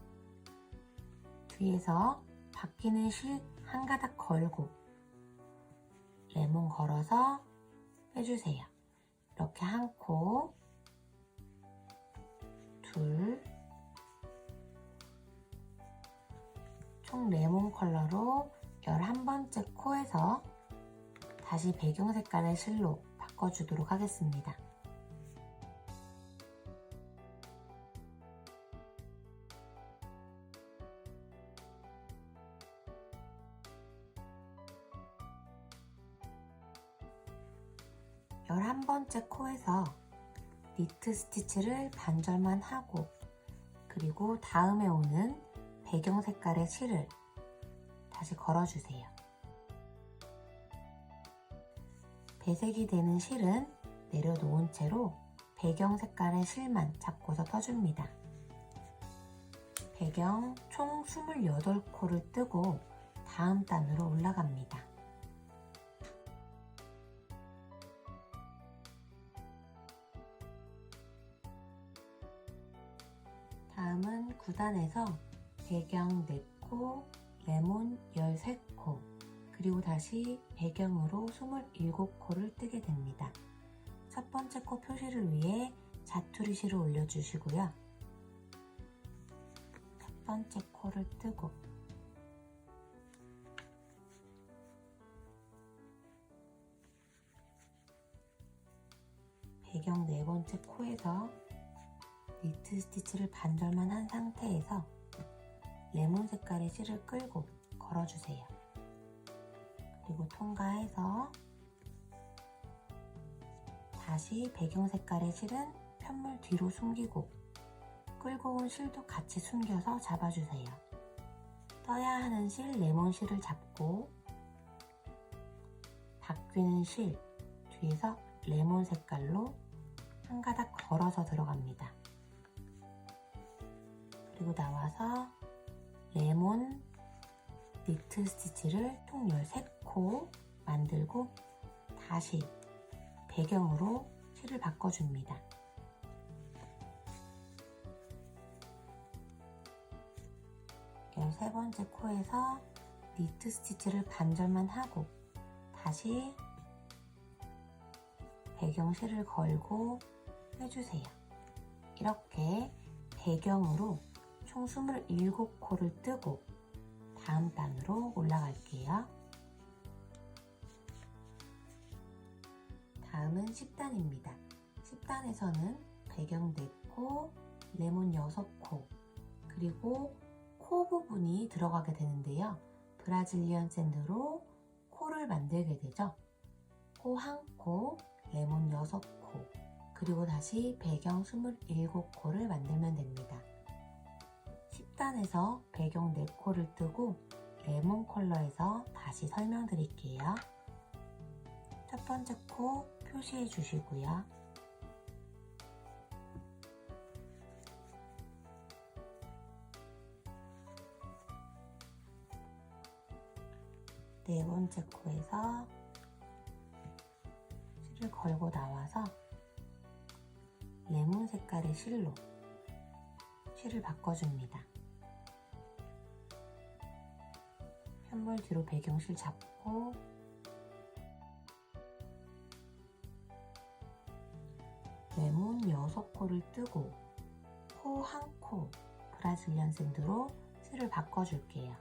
뒤에서 바뀌는 실 한 가닥 걸고 레몬 걸어서 빼주세요. 이렇게 한 코, 둘, 총 레몬 컬러로 11번째 코에서 다시 배경 색깔의 실로 바꿔주도록 하겠습니다. 열한 번째 코에서 니트 스티치를 반절만 하고 그리고 다음에 오는 배경 색깔의 실을 다시 걸어주세요. 배색이 되는 실은 내려놓은 채로 배경 색깔의 실만 잡고서 떠줍니다. 배경 총 28코를 뜨고 다음 단으로 올라갑니다. 다음은 9단에서 배경 4코, 레몬 13코, 그리고 다시 배경으로 27코를 뜨게 됩니다. 첫 번째 코 표시를 위해 자투리 실을 올려주시고요. 첫 번째 코를 뜨고 배경 4번째 코에서 니트 스티치를 반절만 한 상태에서 레몬 색깔의 실을 끌고 걸어주세요. 그리고 통과해서 다시 배경 색깔의 실은 편물 뒤로 숨기고 끌고 온 실도 같이 숨겨서 잡아주세요. 떠야 하는 실, 레몬 실을 잡고 바뀌는 실 뒤에서 레몬 색깔로 한 가닥 걸어서 들어갑니다. 그리고 나와서 레몬 니트 스티치를 총 13코 만들고 다시 배경으로 실을 바꿔줍니다. 세 번째 코에서 니트 스티치를 반절만 하고 다시 배경 실을 걸고 빼주세요. 이렇게 배경으로 총 27코를 뜨고 다음 단으로 올라갈게요. 다음은 10단입니다. 10단에서는 배경 4코, 레몬 6코, 그리고 코 부분이 들어가게 되는데요. 브라질리언 샌드로 코를 만들게 되죠. 코 1코, 레몬 6코, 그리고 다시 배경 27코를 만들면 됩니다. 10단에서 배경 4코를 뜨고 레몬 컬러에서 다시 설명드릴게요. 첫 번째 코 표시해 주시고요. 네 번째 코에서 실을 걸고 나와서 레몬 색깔의 실로 실을 바꿔줍니다. 편물 뒤로 배경실 잡고 레몬 6코를 뜨고 코 1코 브라질리언 샌드로 실을 바꿔줄게요.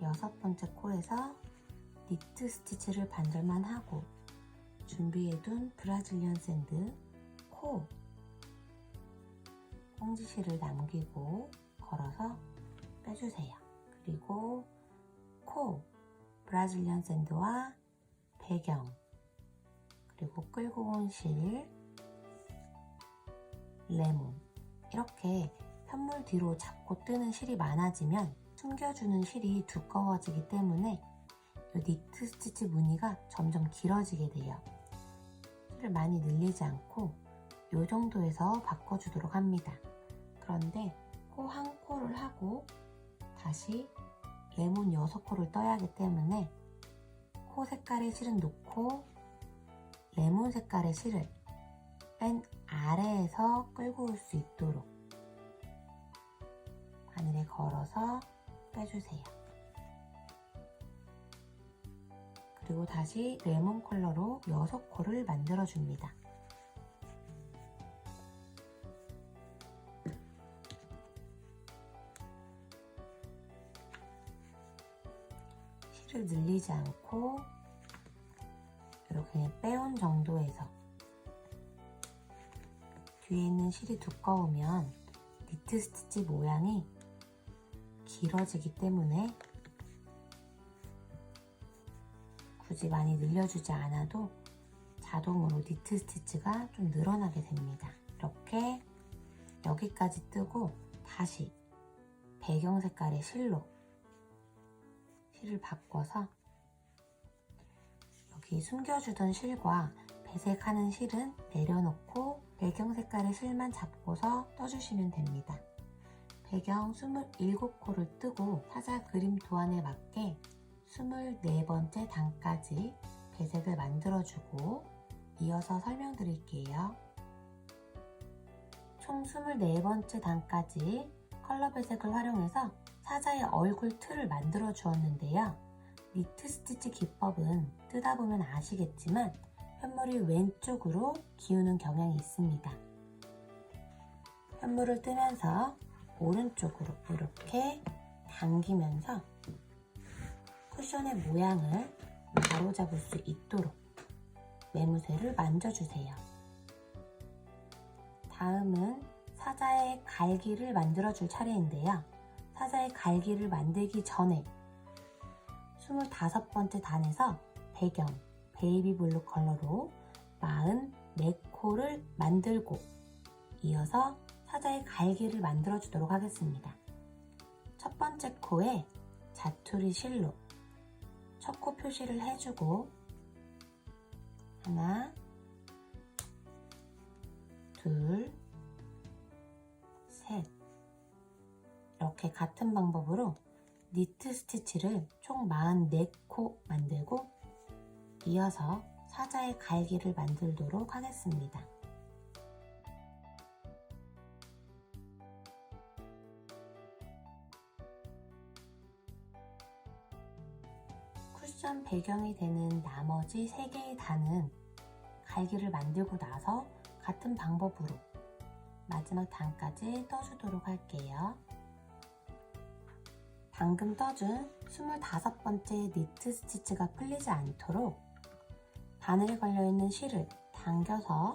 여섯 번째 코에서 니트 스티치를 반절만 하고 준비해둔 브라질리언 샌드 코 꽁지실을 남기고 걸어서 빼주세요. 그리고 코 브라질리언 샌드와 배경 그리고 끌고 온 실 레몬 이렇게 편물 뒤로 잡고 뜨는 실이 많아지면 숨겨주는 실이 두꺼워지기 때문에 이 니트 스티치 무늬가 점점 길어지게 돼요. 실을 많이 늘리지 않고 이 정도에서 바꿔주도록 합니다. 그런데 코 1코를 하고 다시 레몬 6코를 떠야 하기 때문에 코 색깔의 실은 놓고 레몬 색깔의 실을 맨 아래에서 끌고 올 수 있도록 바늘에 걸어서 빼주세요. 그리고 다시 레몬 컬러로 6코를 만들어줍니다. 실을 늘리지 않고 이렇게 빼온 정도에서 뒤에 있는 실이 두꺼우면 니트 스티치 모양이 길어지기 때문에 굳이 많이 늘려주지 않아도 자동으로 니트 스티치가 좀 늘어나게 됩니다. 이렇게 여기까지 뜨고 다시 배경 색깔의 실로 실을 바꿔서 여기 숨겨주던 실과 배색하는 실은 내려놓고 배경 색깔의 실만 잡고서 떠주시면 됩니다. 배경 27코를 뜨고 사자 그림 도안에 맞게 24번째 단까지 배색을 만들어주고 이어서 설명드릴게요. 총 24번째 단까지 컬러 배색을 활용해서 사자의 얼굴 틀을 만들어 주었는데요. 니트 스티치 기법은 뜨다 보면 아시겠지만 편물이 왼쪽으로 기우는 경향이 있습니다. 편물을 뜨면서 오른쪽으로 이렇게 당기면서 쿠션의 모양을 바로잡을 수 있도록 매무새를 만져주세요. 다음은 사자의 갈기를 만들어줄 차례인데요. 사자의 갈기를 만들기 전에 25번째 단에서 배경 베이비 블루 컬러로 44코를 만들고 이어서 사자의 갈기를 만들어 주도록 하겠습니다. 첫 번째 코에 자투리 실로 첫 코 표시를 해주고 하나, 둘, 셋 이렇게 같은 방법으로 니트 스티치를 총 44코 만들고 이어서 사자의 갈기를 만들도록 하겠습니다. 쿠션 배경이 되는 나머지 3개의 단은 갈기를 만들고 나서 같은 방법으로 마지막 단까지 떠주도록 할게요. 방금 떠준 25번째 니트 스티치가 풀리지 않도록 바늘에 걸려있는 실을 당겨서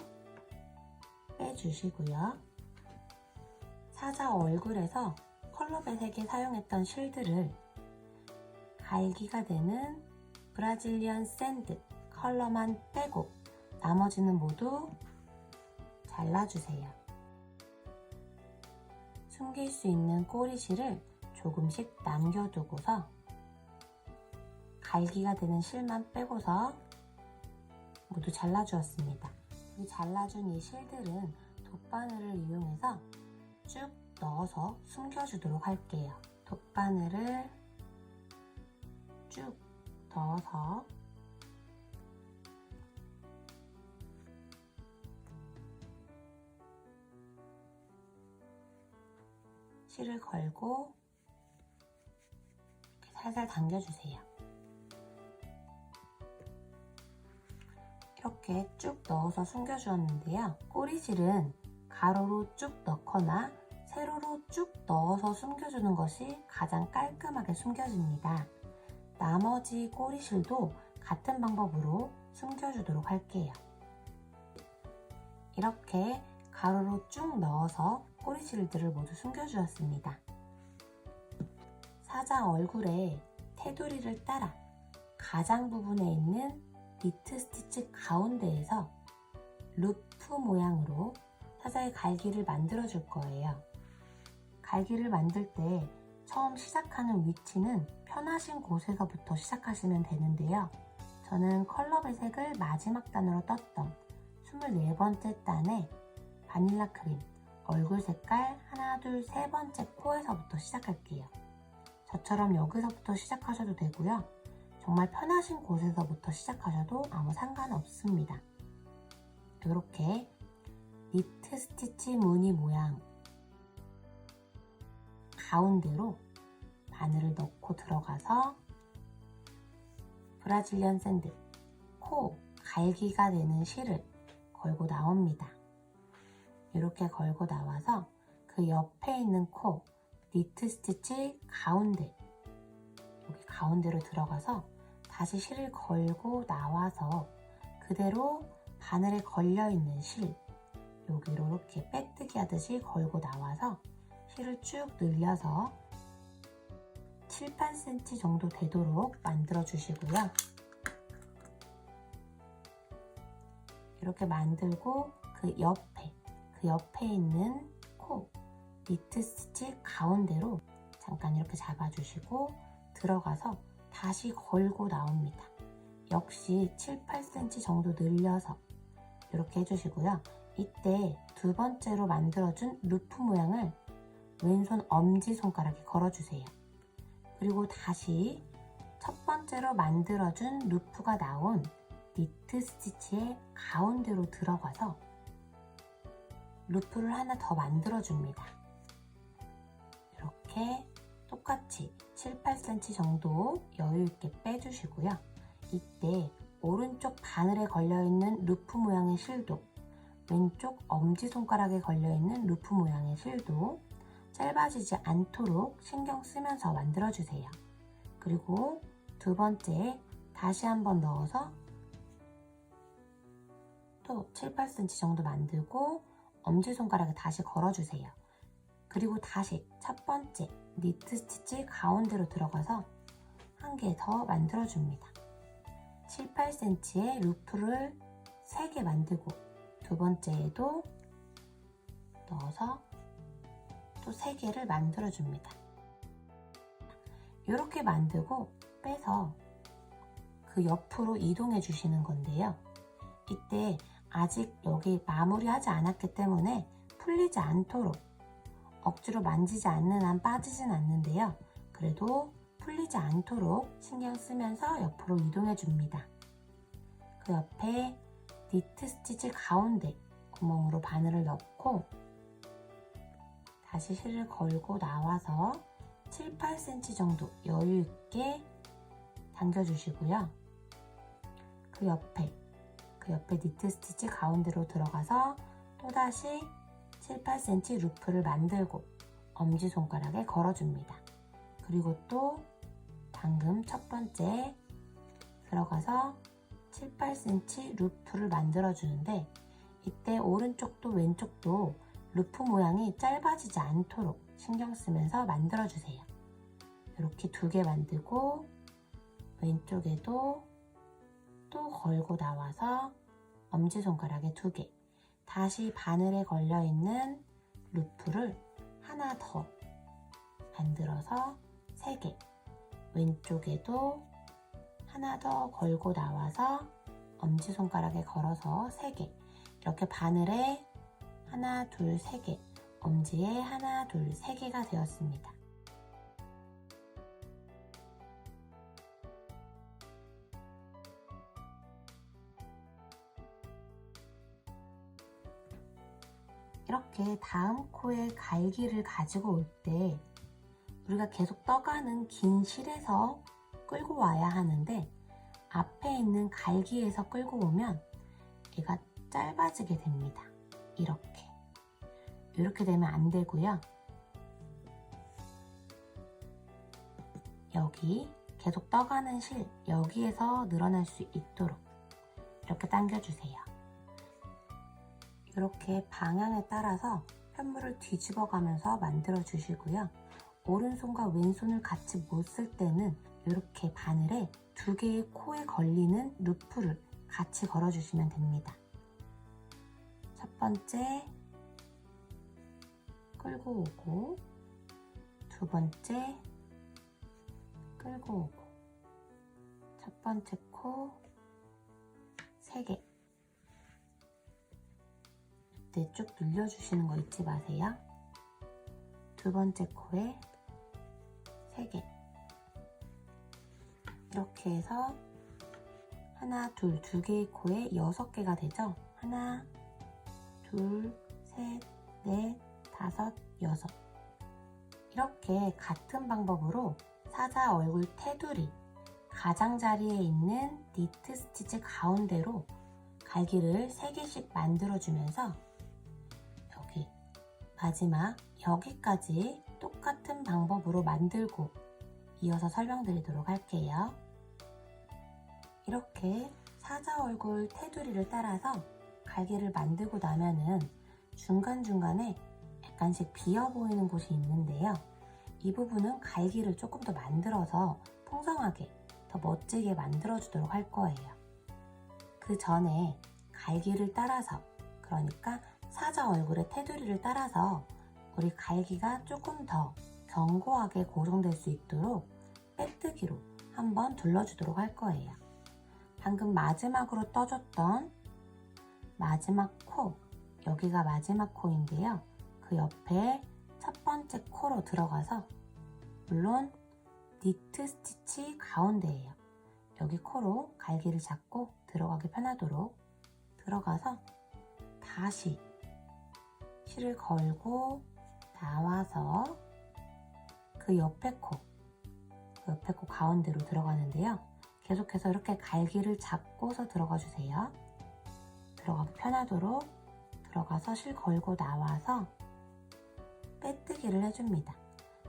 빼주시고요. 사자 얼굴에서 컬러 배색에 사용했던 실들을 갈기가 되는 브라질리언 샌드 컬러만 빼고 나머지는 모두 잘라주세요. 숨길 수 있는 꼬리실을 조금씩 남겨두고서 갈기가 되는 실만 빼고서 모두 잘라주었습니다. 이 잘라준 이 실들은 돗바늘을 이용해서 쭉 넣어서 숨겨주도록 할게요. 돗바늘을 쭉 넣어서 실을 걸고 이렇게 살살 당겨주세요. 이렇게 쭉 넣어서 숨겨주었는데요. 꼬리실은 가로로 쭉 넣거나 세로로 쭉 넣어서 숨겨주는 것이 가장 깔끔하게 숨겨집니다. 나머지 꼬리실도 같은 방법으로 숨겨주도록 할게요. 이렇게 가로로 쭉 넣어서 꼬리실들을 모두 숨겨주었습니다. 사자 얼굴에 테두리를 따라 가장 부분에 있는 니트 스티치 가운데에서 루프 모양으로 사자의 갈기를 만들어 줄 거예요. 갈기를 만들 때 처음 시작하는 위치는 편하신 곳에서부터 시작하시면 되는데요. 저는 컬러 배색을 마지막 단으로 떴던 24번째 단에 바닐라 크림, 얼굴 색깔 하나, 둘, 세 번째 코에서부터 시작할게요. 저처럼 여기서부터 시작하셔도 되고요. 정말 편하신 곳에서부터 시작하셔도 아무 상관없습니다. 이렇게 니트 스티치 무늬 모양 가운데로 바늘을 넣고 들어가서 브라질리언 샌드 코 갈기가 되는 실을 걸고 나옵니다. 이렇게 걸고 나와서 그 옆에 있는 코 니트 스티치 가운데 여기 가운데로 들어가서 다시 실을 걸고 나와서 그대로 바늘에 걸려있는 실 여기로 이렇게 빼뜨기 하듯이 걸고 나와서 실을 쭉 늘려서 7, 8cm 정도 되도록 만들어 주시고요. 이렇게 만들고 그 옆에 있는 코 니트 스티치 가운데로 잠깐 이렇게 잡아주시고 들어가서 다시 걸고 나옵니다. 역시 7, 8cm 정도 늘려서 이렇게 해주시고요. 이때 두 번째로 만들어준 루프 모양을 왼손 엄지손가락에 걸어주세요. 그리고 다시 첫 번째로 만들어준 루프가 나온 니트 스티치의 가운데로 들어가서 루프를 하나 더 만들어줍니다. 이렇게 똑같이 7, 8cm 정도 여유있게 빼주시고요. 이때 오른쪽 바늘에 걸려있는 루프 모양의 실도 왼쪽 엄지손가락에 걸려있는 루프 모양의 실도 짧아지지 않도록 신경 쓰면서 만들어주세요. 그리고 두 번째 다시 한번 넣어서 또 7, 8cm 정도 만들고 엄지손가락에 다시 걸어주세요. 그리고 다시 첫 번째 니트 스티치 가운데로 들어가서 한 개 더 만들어줍니다. 7, 8cm의 루프를 3개 만들고 두 번째에도 넣어서 또 3개를 만들어줍니다. 이렇게 만들고 빼서 그 옆으로 이동해 주시는 건데요. 이때 아직 여기 마무리하지 않았기 때문에 풀리지 않도록 억지로 만지지 않는 한 빠지진 않는데요. 그래도 풀리지 않도록 신경 쓰면서 옆으로 이동해 줍니다. 그 옆에 니트 스티치 가운데 구멍으로 바늘을 넣고 다시 실을 걸고 나와서 7, 8cm 정도 여유 있게 당겨주시고요. 그 옆에 니트 스티치 가운데로 들어가서 또다시 7, 8cm 루프를 만들고 엄지손가락에 걸어줍니다. 그리고 또 방금 첫 번째 들어가서 7, 8cm 루프를 만들어 주는데, 이때 오른쪽도 왼쪽도 루프 모양이 짧아지지 않도록 신경 쓰면서 만들어 주세요. 이렇게 2개 만들고 왼쪽에도 또 걸고 나와서 엄지손가락에 2개, 다시 바늘에 걸려있는 루프를 하나 더 만들어서 3개, 왼쪽에도 하나 더 걸고 나와서 엄지손가락에 걸어서 3개, 이렇게 바늘에 하나, 둘, 3개, 엄지에 하나, 둘, 3개가 되었습니다. 이렇게 다음 코에 갈기를 가지고 올 때 우리가 계속 떠가는 긴 실에서 끌고 와야 하는데, 앞에 있는 갈기에서 끌고 오면 얘가 짧아지게 됩니다. 이렇게 되면 안 되고요. 여기 계속 떠가는 실, 여기에서 늘어날 수 있도록 이렇게 당겨주세요. 이렇게 방향에 따라서 편물을 뒤집어 가면서 만들어 주시고요. 오른손과 왼손을 같이 못 쓸 때는 이렇게 바늘에 2개의 코에 걸리는 루프를 같이 걸어 주시면 됩니다. 첫 번째 끌고 오고, 2번째 끌고 오고, 첫 번째 코 3개. 이때 쭉 눌려주시는 거 잊지 마세요. 2번째 코에 3개. 이렇게 해서 하나, 둘, 2개의 코에 6개가 되죠. 하나, 둘, 셋, 넷, 5, 6. 이렇게 같은 방법으로 사자 얼굴 테두리 가장자리에 있는 니트 스티치 가운데로 갈기를 3개씩 만들어주면서 여기 마지막 여기까지 똑같은 방법으로 만들고 이어서 설명드리도록 할게요. 이렇게 사자 얼굴 테두리를 따라서 갈기를 만들고 나면은 중간중간에 약간씩 비어 보이는 곳이 있는데요. 이 부분은 갈기를 조금 더 만들어서 풍성하게 더 멋지게 만들어 주도록 할 거예요. 그 전에 갈기를 따라서, 그러니까 사자 얼굴의 테두리를 따라서 우리 갈기가 조금 더 견고하게 고정될 수 있도록 빼뜨기로 한번 둘러주도록 할 거예요. 방금 마지막으로 떠줬던 마지막 코, 여기가 마지막 코인데요. 그 옆에 첫 번째 코로 들어가서, 물론 니트 스티치 가운데예요. 여기 코로 갈기를 잡고 들어가기 편하도록 들어가서 다시 실을 걸고 나와서 그 옆에 코 가운데로 들어가는데요. 계속해서 이렇게 갈기를 잡고서 들어가 주세요. 들어가기 편하도록 들어가서 실 걸고 나와서 빼뜨기를 해줍니다.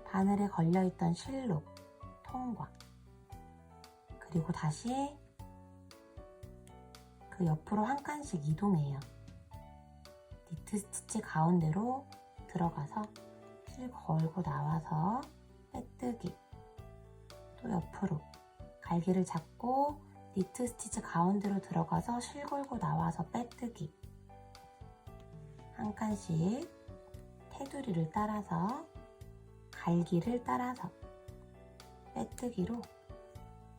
바늘에 걸려있던 실로 통과. 그리고 다시 그 옆으로 한 칸씩 이동해요. 니트 스티치 가운데로 들어가서 실 걸고 나와서 빼뜨기. 또 옆으로 갈기를 잡고 니트 스티치 가운데로 들어가서 실 걸고 나와서 빼뜨기. 한 칸씩 테두리를 따라서 갈기를 따라서 빼뜨기로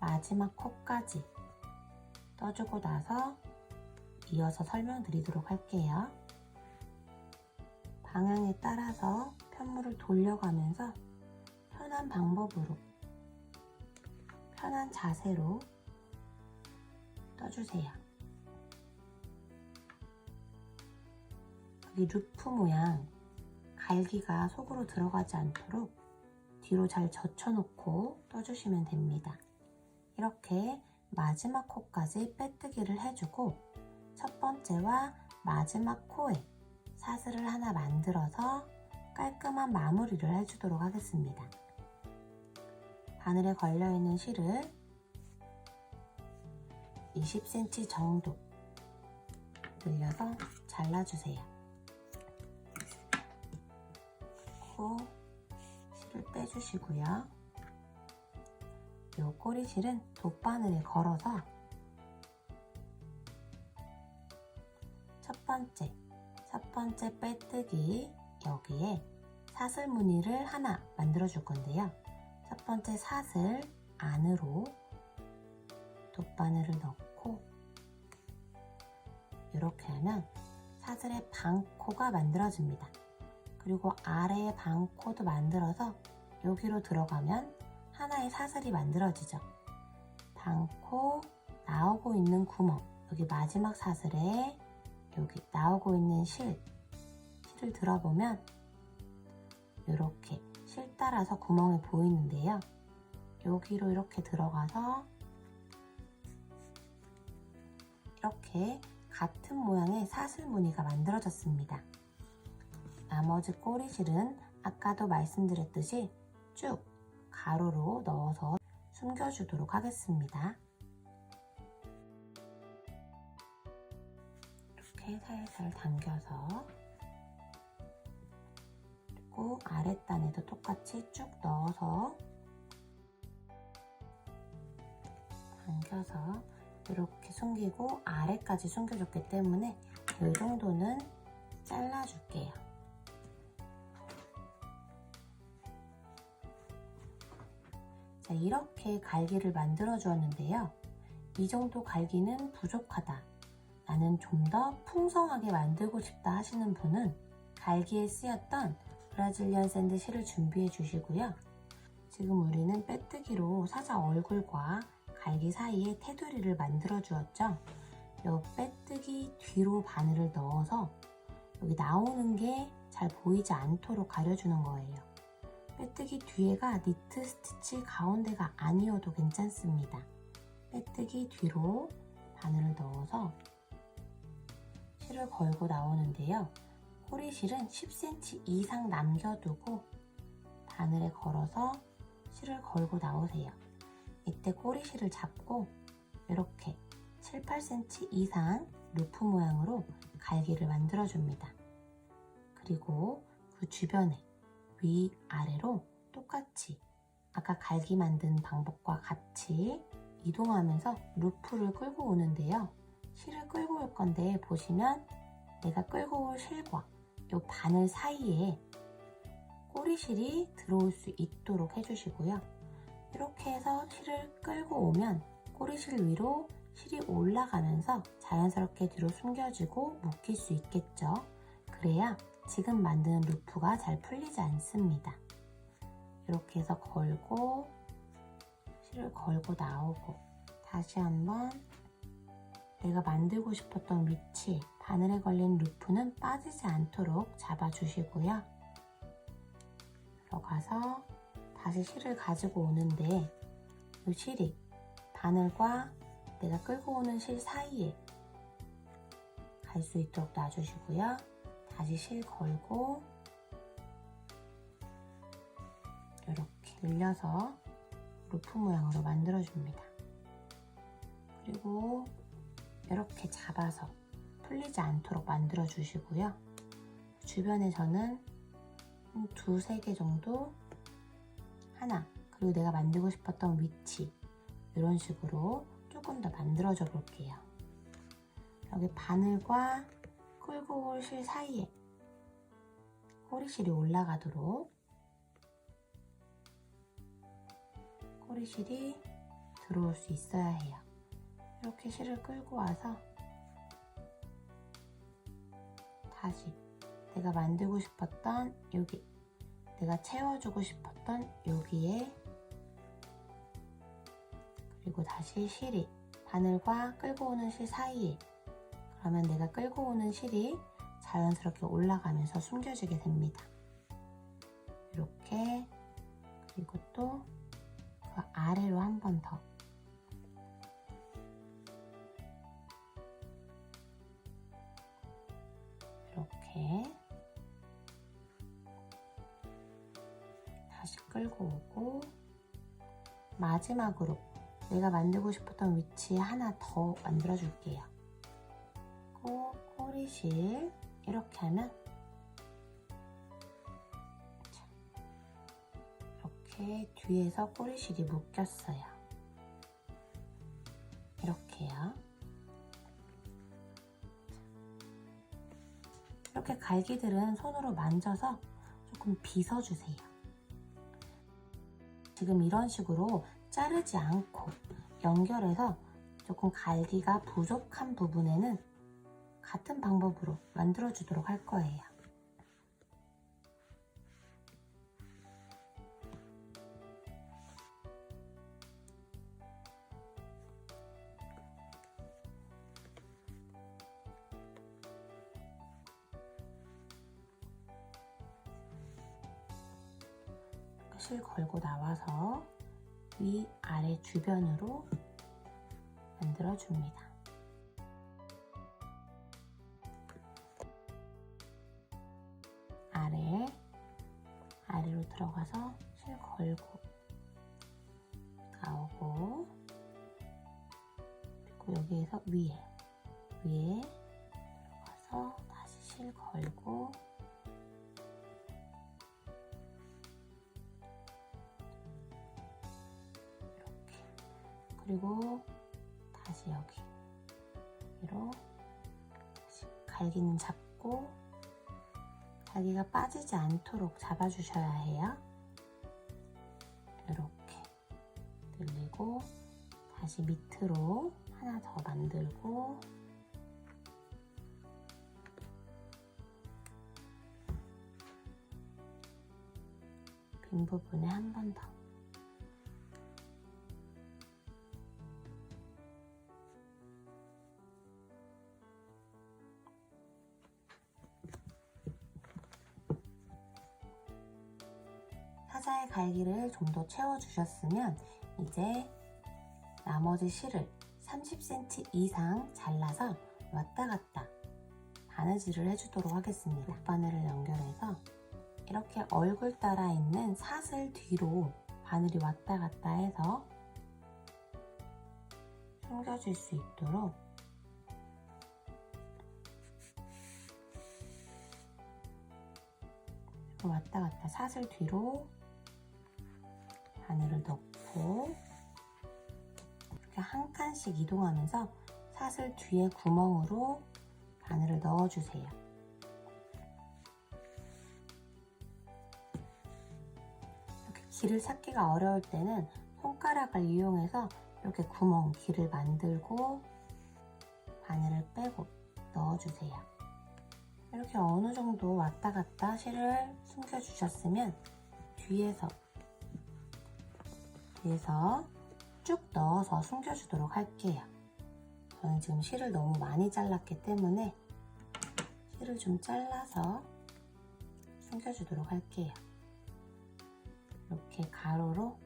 마지막 코까지 떠주고 나서 이어서 설명드리도록 할게요. 방향에 따라서 편물을 돌려가면서 편한 방법으로, 편한 자세로 떠주세요. 여기 루프 모양 갈기가 속으로 들어가지 않도록 뒤로 잘 젖혀놓고 떠주시면 됩니다. 이렇게 마지막 코까지 빼뜨기를 해주고 첫 번째와 마지막 코에 사슬을 하나 만들어서 깔끔한 마무리를 해주도록 하겠습니다. 바늘에 걸려있는 실을 20cm 정도 늘려서 잘라주세요. 그리고 실을 빼주시고요. 이 꼬리실은 돗바늘에 걸어서 첫 번째 빼뜨기 여기에 사슬 무늬를 하나 만들어 줄 건데요. 첫 번째 사슬 안으로 돗바늘을 넣고 이렇게 하면 사슬의 반코가 만들어집니다. 그리고 아래에 반코도 만들어서 여기로 들어가면 하나의 사슬이 만들어지죠. 반코 나오고 있는 구멍, 여기 마지막 사슬에 여기 나오고 있는 실을 들어보면 이렇게 실 따라서 구멍이 보이는데요. 여기로 이렇게 들어가서 이렇게 같은 모양의 사슬 무늬가 만들어졌습니다. 나머지 꼬리실은 아까도 말씀드렸듯이 쭉 가로로 넣어서 숨겨주도록 하겠습니다. 이렇게 살살 당겨서, 그리고 아랫단에도 똑같이 쭉 넣어서 당겨서 이렇게 숨기고 아래까지 숨겨줬기 때문에 이 정도는 잘라줄게요. 자, 이렇게 갈기를 만들어 주었는데요. 이 정도 갈기는 부족하다, 나는 좀 더 풍성하게 만들고 싶다 하시는 분은 갈기에 쓰였던 브라질리언 샌드 실을 준비해 주시고요. 지금 우리는 빼뜨기로 사자 얼굴과 갈기 사이에 테두리를 만들어 주었죠. 이 빼뜨기 뒤로 바늘을 넣어서 여기 나오는 게 잘 보이지 않도록 가려주는 거예요. 빼뜨기 뒤에가 니트 스티치 가운데가 아니어도 괜찮습니다. 빼뜨기 뒤로 바늘을 넣어서 실을 걸고 나오는데요. 꼬리실은 10cm 이상 남겨두고 바늘에 걸어서 실을 걸고 나오세요. 이때 꼬리실을 잡고 이렇게 7, 8cm 이상 루프 모양으로 갈기를 만들어줍니다. 그리고 그 주변에 위아래로 똑같이 아까 갈기 만든 방법과 같이 이동하면서 루프를 끌고 오는데요. 실을 끌고 올 건데 보시면 내가 끌고 올 실과 이 바늘 사이에 꼬리실이 들어올 수 있도록 해주시고요. 이렇게 해서 실을 끌고 오면 꼬리실 위로 실이 올라가면서 자연스럽게 뒤로 숨겨지고 묶일 수 있겠죠. 그래야 지금 만드는 루프가 잘 풀리지 않습니다. 이렇게 해서 걸고 실을 걸고 나오고 다시 한번 내가 만들고 싶었던 위치, 바늘에 걸린 루프는 빠지지 않도록 잡아주시고요. 들어가서 다시 실을 가지고 오는데 이 실이 바늘과 내가 끌고 오는 실 사이에 갈 수 있도록 놔주시고요. 다시 실 걸고 이렇게 늘려서 루프 모양으로 만들어줍니다. 그리고 이렇게 잡아서 풀리지 않도록 만들어 주시고요. 주변에 저는 한 2, 3개 정도 하나, 그리고 내가 만들고 싶었던 위치 이런 식으로 조금 더 만들어줘 볼게요. 여기 바늘과 끌고 올 실 사이에 꼬리실이 올라가도록 꼬리실이 들어올 수 있어야 해요. 이렇게 실을 끌고 와서 다시 내가 만들고 싶었던 여기, 내가 채워주고 싶었던 여기에, 그리고 다시 실이 바늘과 끌고 오는 실 사이에, 그러면 내가 끌고 오는 실이 자연스럽게 올라가면서 숨겨지게 됩니다. 이렇게, 그리고 또 그 아래로 한 번 더 이렇게 이렇게 다시 끌고 오고, 마지막으로 내가 만들고 싶었던 위치에 하나 더 만들어 줄게요. 꼬리실 이렇게 하면 이렇게 뒤에서 꼬리실이 묶였어요. 이렇게요. 이렇게 갈기들은 손으로 만져서 조금 빗어주세요. 지금 이런 식으로 자르지 않고 연결해서 조금 갈기가 부족한 부분에는 같은 방법으로 만들어 주도록 할 거예요. 실 걸고 나와서 위, 아래 주변으로 만들어 줍니다. 아래로 들어가서 실 걸고 나오고, 그리고 여기에서 위에 들어가서 다시 실 걸고, 이렇게, 그리고 다시 여기로 다시 갈기는 잡고, 갈기가 빠지지 않도록 잡아주셔야 해요. 이렇게 늘리고 다시 밑으로 하나 더 만들고, 빈 부분에 한 번 더. 사자의 갈기를 좀 더 채워주셨으면 이제 나머지 실을 30cm 이상 잘라서 왔다 갔다 바느질을 해주도록 하겠습니다. 바늘을 연결해서 이렇게 얼굴 따라 있는 사슬 뒤로 바늘이 왔다 갔다 해서 숨겨질 수 있도록 왔다 갔다 사슬 뒤로 바늘을 넣고, 이렇게 한 칸씩 이동하면서 사슬 뒤에 구멍으로 바늘을 넣어주세요. 이렇게 길을 찾기가 어려울 때는 손가락을 이용해서 이렇게 구멍, 길을 만들고 바늘을 빼고 넣어주세요. 이렇게 어느 정도 왔다 갔다 실을 숨겨주셨으면 뒤에서 쭉 넣어서 숨겨주도록 할게요. 저는 지금 실을 너무 많이 잘랐기 때문에 실을 좀 잘라서 숨겨주도록 할게요. 이렇게 가로로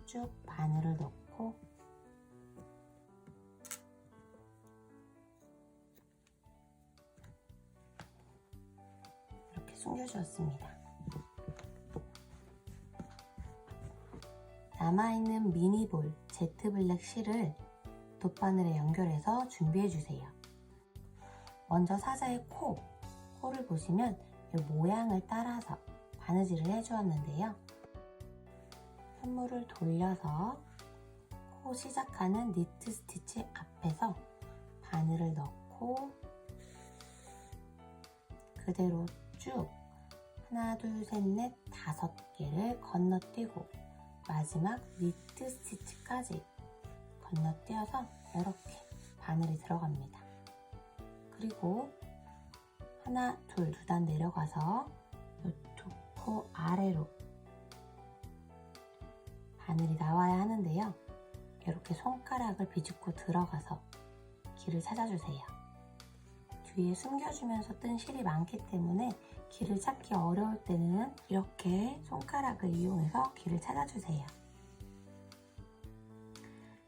쭉 바늘을 넣고 이렇게 숨겨주었습니다. 남아있는 미니볼 제트블랙 실을 돗바늘에 연결해서 준비해주세요. 먼저 사자의 코를 보시면 이 모양을 따라서 바느질을 해주었는데요. 손물을 돌려서 코 시작하는 니트 스티치 앞에서 바늘을 넣고 그대로 쭉 하나, 둘, 셋, 넷, 5개를 건너뛰고 마지막 니트 스티치까지 건너뛰어서 이렇게 바늘이 들어갑니다. 그리고 하나, 둘, 2단 내려가서 이 두 코 아래로 바늘이 나와야 하는데요. 이렇게 손가락을 비집고 들어가서 길을 찾아주세요. 뒤에 숨겨주면서 뜬 실이 많기 때문에 길을 찾기 어려울 때는 이렇게 손가락을 이용해서 길을 찾아주세요.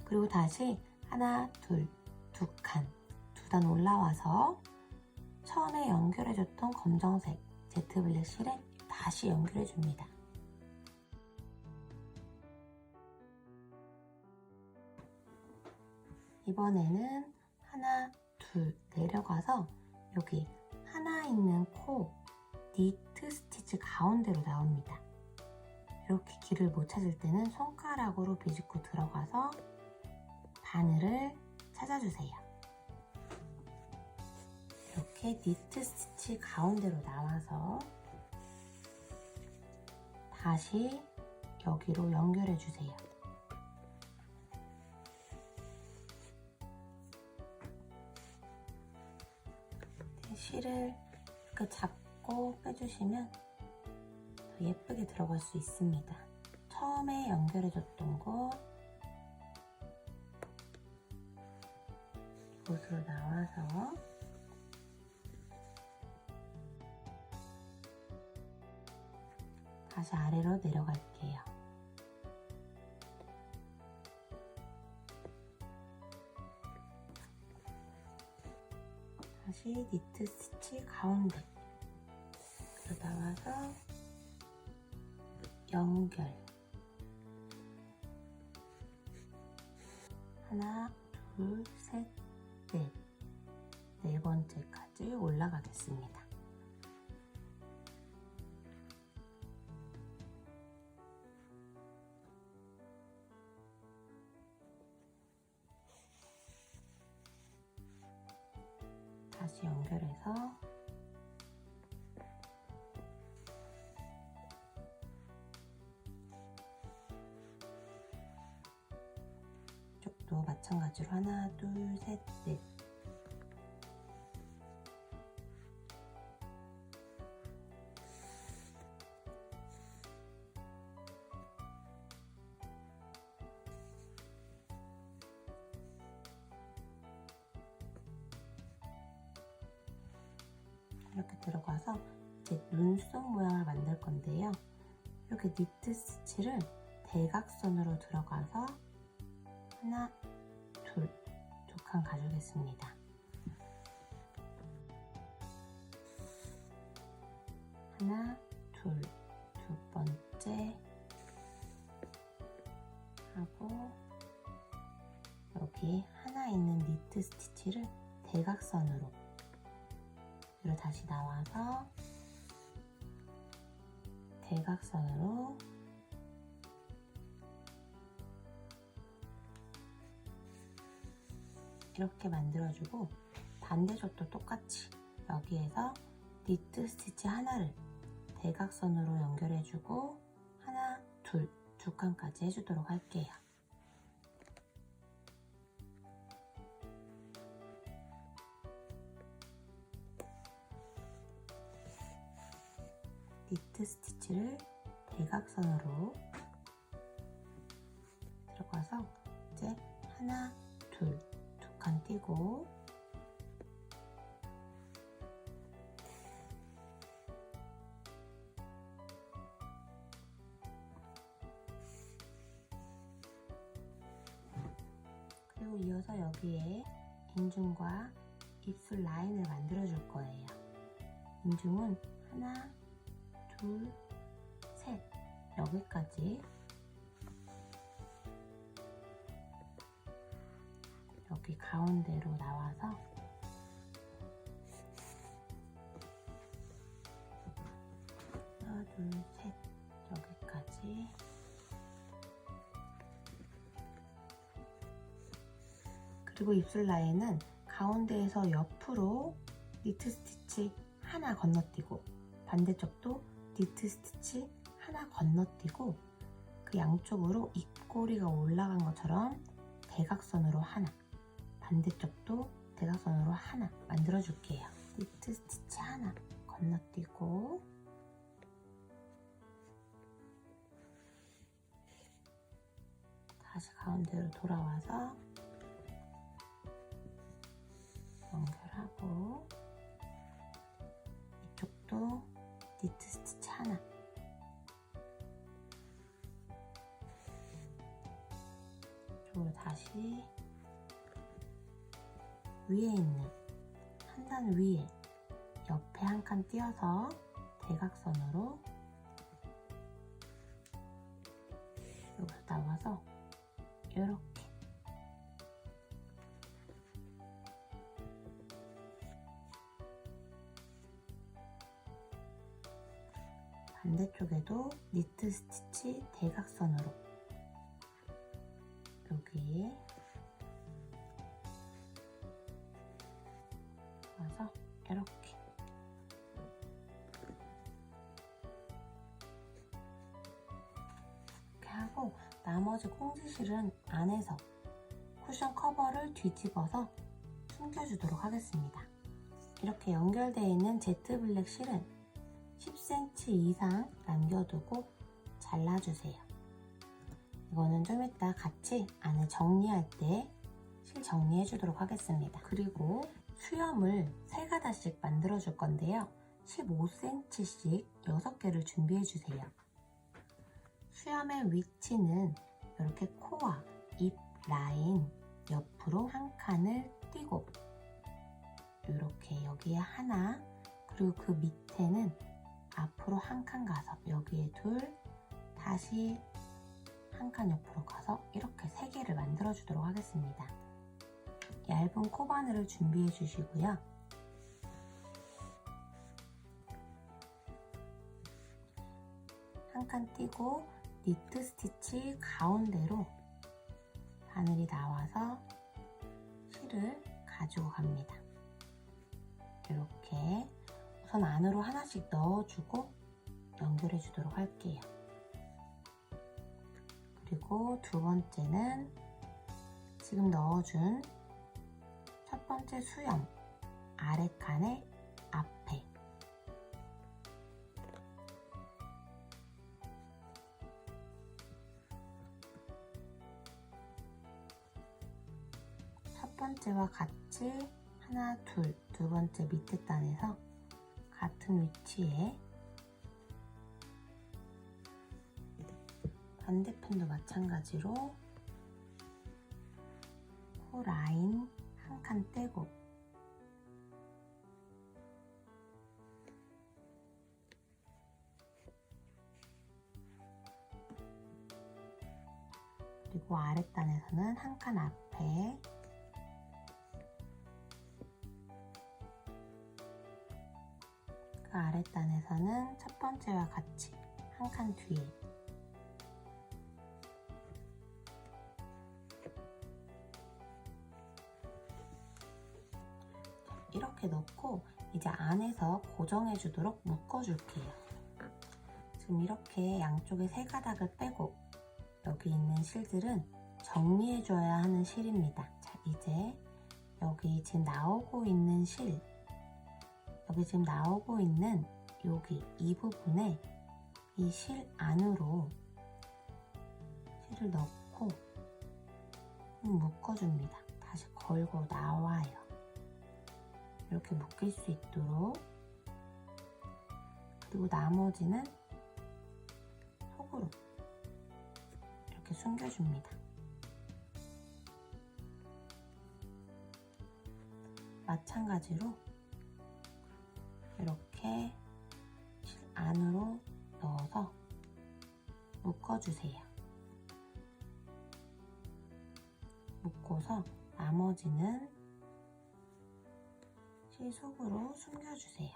그리고 다시 하나, 둘, 2칸, 2단 올라와서 처음에 연결해줬던 검정색 제트블랙 실에 다시 연결해줍니다. 이번에는 하나, 둘 내려가서 여기 하나 있는 코 니트 스티치 가운데로 나옵니다. 이렇게 길을 못 찾을 때는 손가락으로 비집고 들어가서 바늘을 찾아주세요. 이렇게 니트 스티치 가운데로 나와서 다시 여기로 연결해 주세요. 실을 이렇게 잡고 빼주시면 더 예쁘게 들어갈 수 있습니다. 처음에 연결해줬던 곳 이곳으로 나와서 다시 아래로 내려갈게요. 다시 니트 스티치 가운데 나와서 연결 하나, 둘, 셋, 넷 네 번째까지 올라가겠습니다. 다시 연결해서 이쪽도 마찬가지로 하나, 둘, 셋, 넷 이렇게 들어가서 이제 눈썹 모양을 만들 건데요. 이렇게 니트 스티치를 대각선으로 들어가서 하나, 둘, 두 칸 가주겠습니다. 하나, 둘, 두 번째 하고 여기 하나 있는 니트 스티치를 대각선으로 위로 다시 나와서 대각선으로 이렇게 만들어주고 반대쪽도 똑같이 여기에서 니트 스티치 하나를 대각선으로 연결해주고 하나, 둘, 두 칸까지 해주도록 할게요. 니트 스티치를 대각선으로 들어가서 이제 하나, 둘, 두 칸 띄고 그리고 이어서 여기에 인중과 입술 라인을 만들어 줄 거예요. 인중은 하나, 둘, 셋 여기까지 여기 가운데로 나와서 하나, 둘, 셋 여기까지 그리고 입술 라인은 가운데에서 옆으로 니트 스티치 하나 건너뛰고 반대쪽도 니트 스티치 하나 건너뛰고 그 양쪽으로 입꼬리가 올라간 것처럼 대각선으로 하나 반대쪽도 대각선으로 하나 만들어 줄게요. 니트 스티치 하나 건너뛰고 다시 가운데로 돌아와서 연결하고 이쪽도 니트 스티치 하나 이쪽으로 다시 위에 있는 한 단 위에 옆에 한 칸 띄어서 대각선으로 여기서 나와서 이렇게 반대쪽에도 니트 스티치 대각선으로 여기에 와서 이렇게 하고 나머지 콩지실은 안에서 쿠션 커버를 뒤집어서 숨겨주도록 하겠습니다. 이렇게 연결되어 있는 제트 블랙 실은 10cm 이상 남겨두고 잘라주세요. 이거는 좀 이따 같이 안에 정리할 때 실 정리해 주도록 하겠습니다. 그리고 수염을 3가닥씩 만들어 줄 건데요. 15cm씩 6개를 준비해 주세요. 수염의 위치는 이렇게 코와 입 라인 옆으로 한 칸을 띄고 이렇게 여기에 하나, 그리고 그 밑에는 앞으로 한 칸 가서 여기에 둘, 다시 한 칸 옆으로 가서 이렇게 3개를 만들어 주도록 하겠습니다. 얇은 코바늘을 준비해 주시고요. 한 칸 띄고 니트 스티치 가운데로 바늘이 나와서 실을 가지고 갑니다. 이렇게 우선 안으로 하나씩 넣어주고 연결해 주도록 할게요. 그리고 두 번째는 지금 넣어준 첫 번째 수염 아래 칸의 앞에 첫 번째와 같이 하나, 둘, 두 번째 밑에 단에서 같은 위치에 반대편도 마찬가지로 코 라인 한 칸 떼고 그리고 아랫단에서는 한 칸 앞에 그 아랫단에서는 첫 번째와 같이 한 칸 뒤에 이렇게 넣고 이제 안에서 고정해 주도록 묶어 줄게요. 지금 이렇게 양쪽에 3가닥을 빼고 여기 있는 실들은 정리해 줘야 하는 실입니다. 자, 이제 여기 지금 나오고 있는 실, 여기 지금 나오고 있는 여기 이 부분에 이 실 안으로 실을 넣고 묶어줍니다. 다시 걸고 나와요. 이렇게 묶일 수 있도록. 그리고 나머지는 속으로 이렇게 숨겨줍니다. 마찬가지로 이렇게 실 안으로 넣어서 묶어주세요. 묶고서 나머지는 실 속으로 숨겨주세요.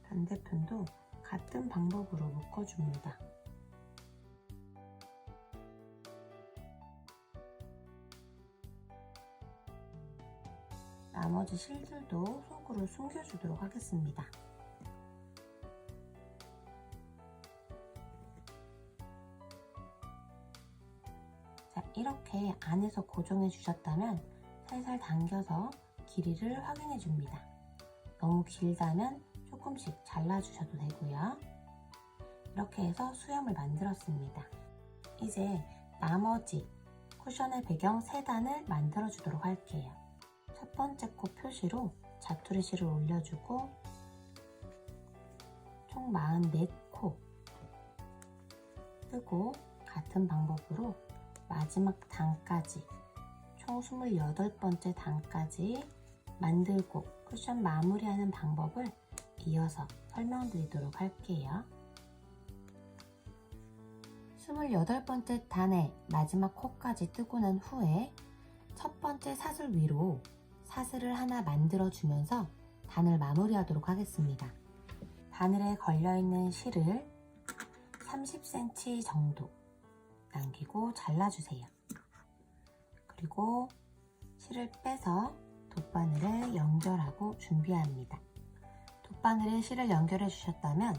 반대편도 같은 방법으로 묶어줍니다. 나머지 실들도 속으로 숨겨주도록 하겠습니다. 자, 이렇게 안에서 고정해 주셨다면 살살 당겨서 길이를 확인해 줍니다. 너무 길다면 조금씩 잘라주셔도 되고요. 이렇게 해서 수염을 만들었습니다. 이제 나머지 쿠션의 배경 3단을 만들어 주도록 할게요. 첫 번째 코 표시로 자투리 실을 올려주고 총 44코 뜨고 같은 방법으로 마지막 단까지 총 총 28번째 단까지 만들고 쿠션 마무리하는 방법을 이어서 설명드리도록 할게요. 28번째 단의 마지막 코까지 뜨고 난 후에 첫 번째 사슬 위로 사슬을 하나 만들어주면서 단을 마무리하도록 하겠습니다. 바늘에 걸려있는 실을 30cm 정도 남기고 잘라주세요. 그리고 실을 빼서 돗바늘에 연결하고 준비합니다. 돗바늘에 실을 연결해 주셨다면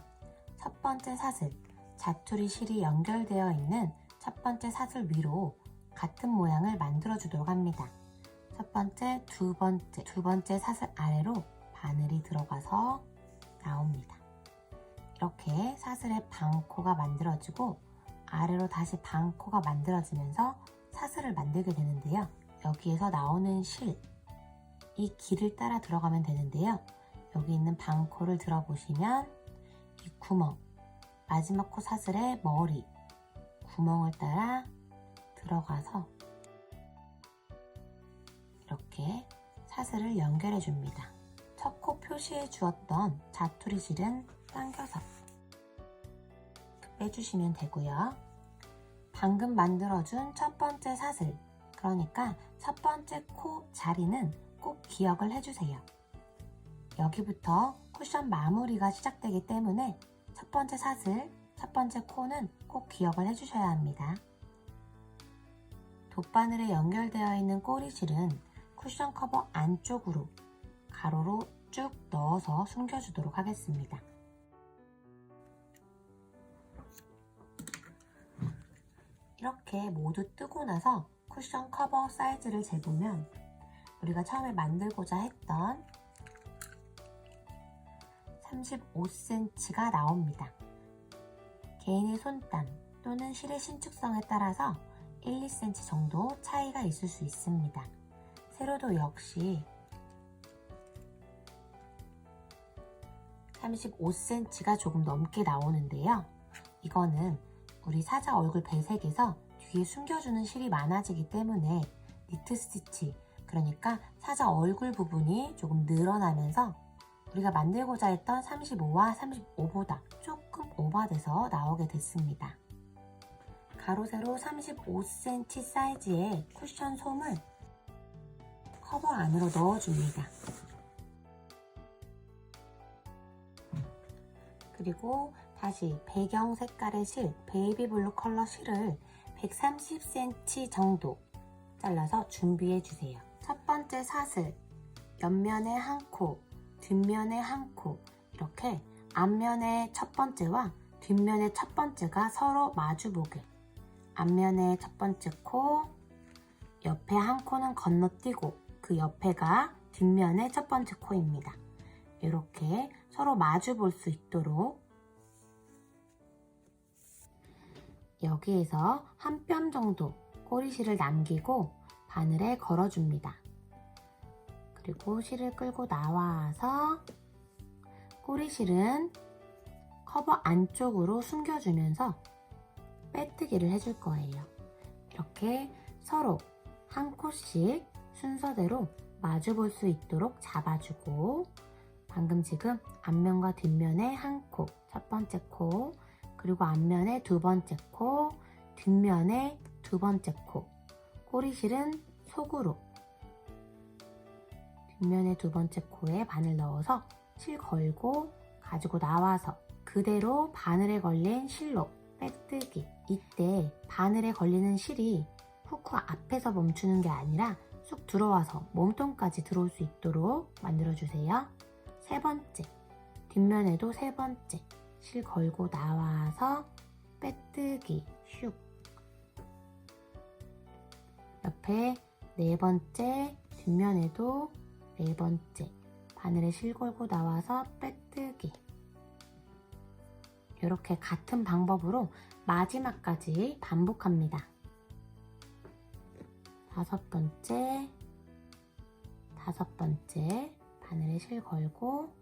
첫 번째 사슬, 자투리 실이 연결되어 있는 첫 번째 사슬 위로 같은 모양을 만들어 주도록 합니다. 첫 번째, 두 번째 사슬 아래로 바늘이 들어가서 나옵니다. 이렇게 사슬의 반코가 만들어지고 아래로 다시 반코가 만들어지면서 사슬을 만들게 되는데요. 여기에서 나오는 실, 이 길을 따라 들어가면 되는데요. 여기 있는 반코를 들어보시면 이 구멍, 마지막 코 사슬의 머리, 구멍을 따라 들어가서 이렇게 사슬을 연결해 줍니다. 첫 코 표시해 주었던 자투리 실은 당겨서 빼주시면 되고요. 방금 만들어준 첫 번째 사슬, 그러니까 첫 번째 코 자리는 꼭 기억을 해주세요. 여기부터 쿠션 마무리가 시작되기 때문에 첫 번째 사슬, 첫 번째 코는 꼭 기억을 해주셔야 합니다. 돗바늘에 연결되어 있는 꼬리실은 쿠션 커버 안쪽으로 가로로 쭉 넣어서 숨겨주도록 하겠습니다. 이렇게 모두 뜨고 나서 쿠션 커버 사이즈를 재보면 우리가 처음에 만들고자 했던 35cm가 나옵니다. 개인의 손땀 또는 실의 신축성에 따라서 1, 2cm 정도 차이가 있을 수 있습니다. 세로도 역시 35cm가 조금 넘게 나오는데요. 이거는 우리 사자 얼굴 배색에서 뒤에 숨겨주는 실이 많아지기 때문에 니트 스티치, 그러니까 사자 얼굴 부분이 조금 늘어나면서 우리가 만들고자 했던 35와 35보다 조금 오버돼서 나오게 됐습니다. 가로 세로 35cm 사이즈의 쿠션 솜을 커버 안으로 넣어줍니다. 그리고 다시 배경 색깔의 실, 베이비블루 컬러 실을 130cm 정도 잘라서 준비해 주세요. 첫 번째 사슬, 옆면에 한 코, 뒷면에 한 코, 이렇게 앞면의 첫 번째와 뒷면의 첫 번째가 서로 마주보게, 앞면의 첫 번째 코, 옆에 한 코는 건너뛰고 그 옆에가 뒷면의 첫 번째 코입니다. 이렇게 서로 마주 볼 수 있도록 여기에서 한 뼘 정도 꼬리실을 남기고 바늘에 걸어줍니다. 그리고 실을 끌고 나와서 꼬리실은 커버 안쪽으로 숨겨주면서 빼뜨기를 해줄 거예요. 이렇게 서로 한 코씩 순서대로 마주 볼 수 있도록 잡아주고, 방금 지금 앞면과 뒷면에 한 코, 첫 번째 코, 그리고 앞면에 두 번째 코, 뒷면에 두 번째 코, 꼬리실은 속으로 뒷면에 두 번째 코에 바늘 넣어서 실 걸고 가지고 나와서 그대로 바늘에 걸린 실로 빼뜨기. 이때 바늘에 걸리는 실이 후크 앞에서 멈추는 게 아니라 쑥 들어와서 몸통까지 들어올 수 있도록 만들어주세요. 세 번째, 뒷면에도 세 번째 실 걸고 나와서 빼뜨기 슉. 옆에 네 번째, 뒷면에도 네 번째 바늘에 실 걸고 나와서 빼뜨기. 이렇게 같은 방법으로 마지막까지 반복합니다. 다섯 번째 바늘에 실 걸고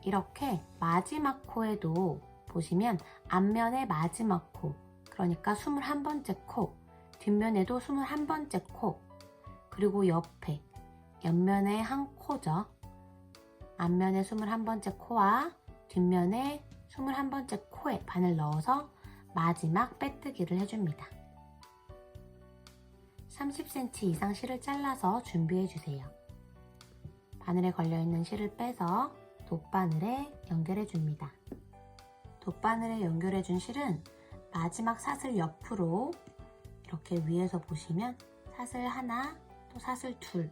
이렇게 마지막 코에도 보시면 앞면의 마지막 코, 그러니까 21번째 코, 뒷면에도 21번째 코, 그리고 옆면에 한 코죠. 앞면에 21번째 코와 뒷면에 21번째 코에 바늘 넣어서 마지막 빼뜨기를 해줍니다. 30cm 이상 실을 잘라서 준비해주세요. 바늘에 걸려있는 실을 빼서 돗바늘에 연결해줍니다. 돗바늘에 연결해준 실은 마지막 사슬 옆으로 이렇게 위에서 보시면 사슬 하나, 또 사슬 둘,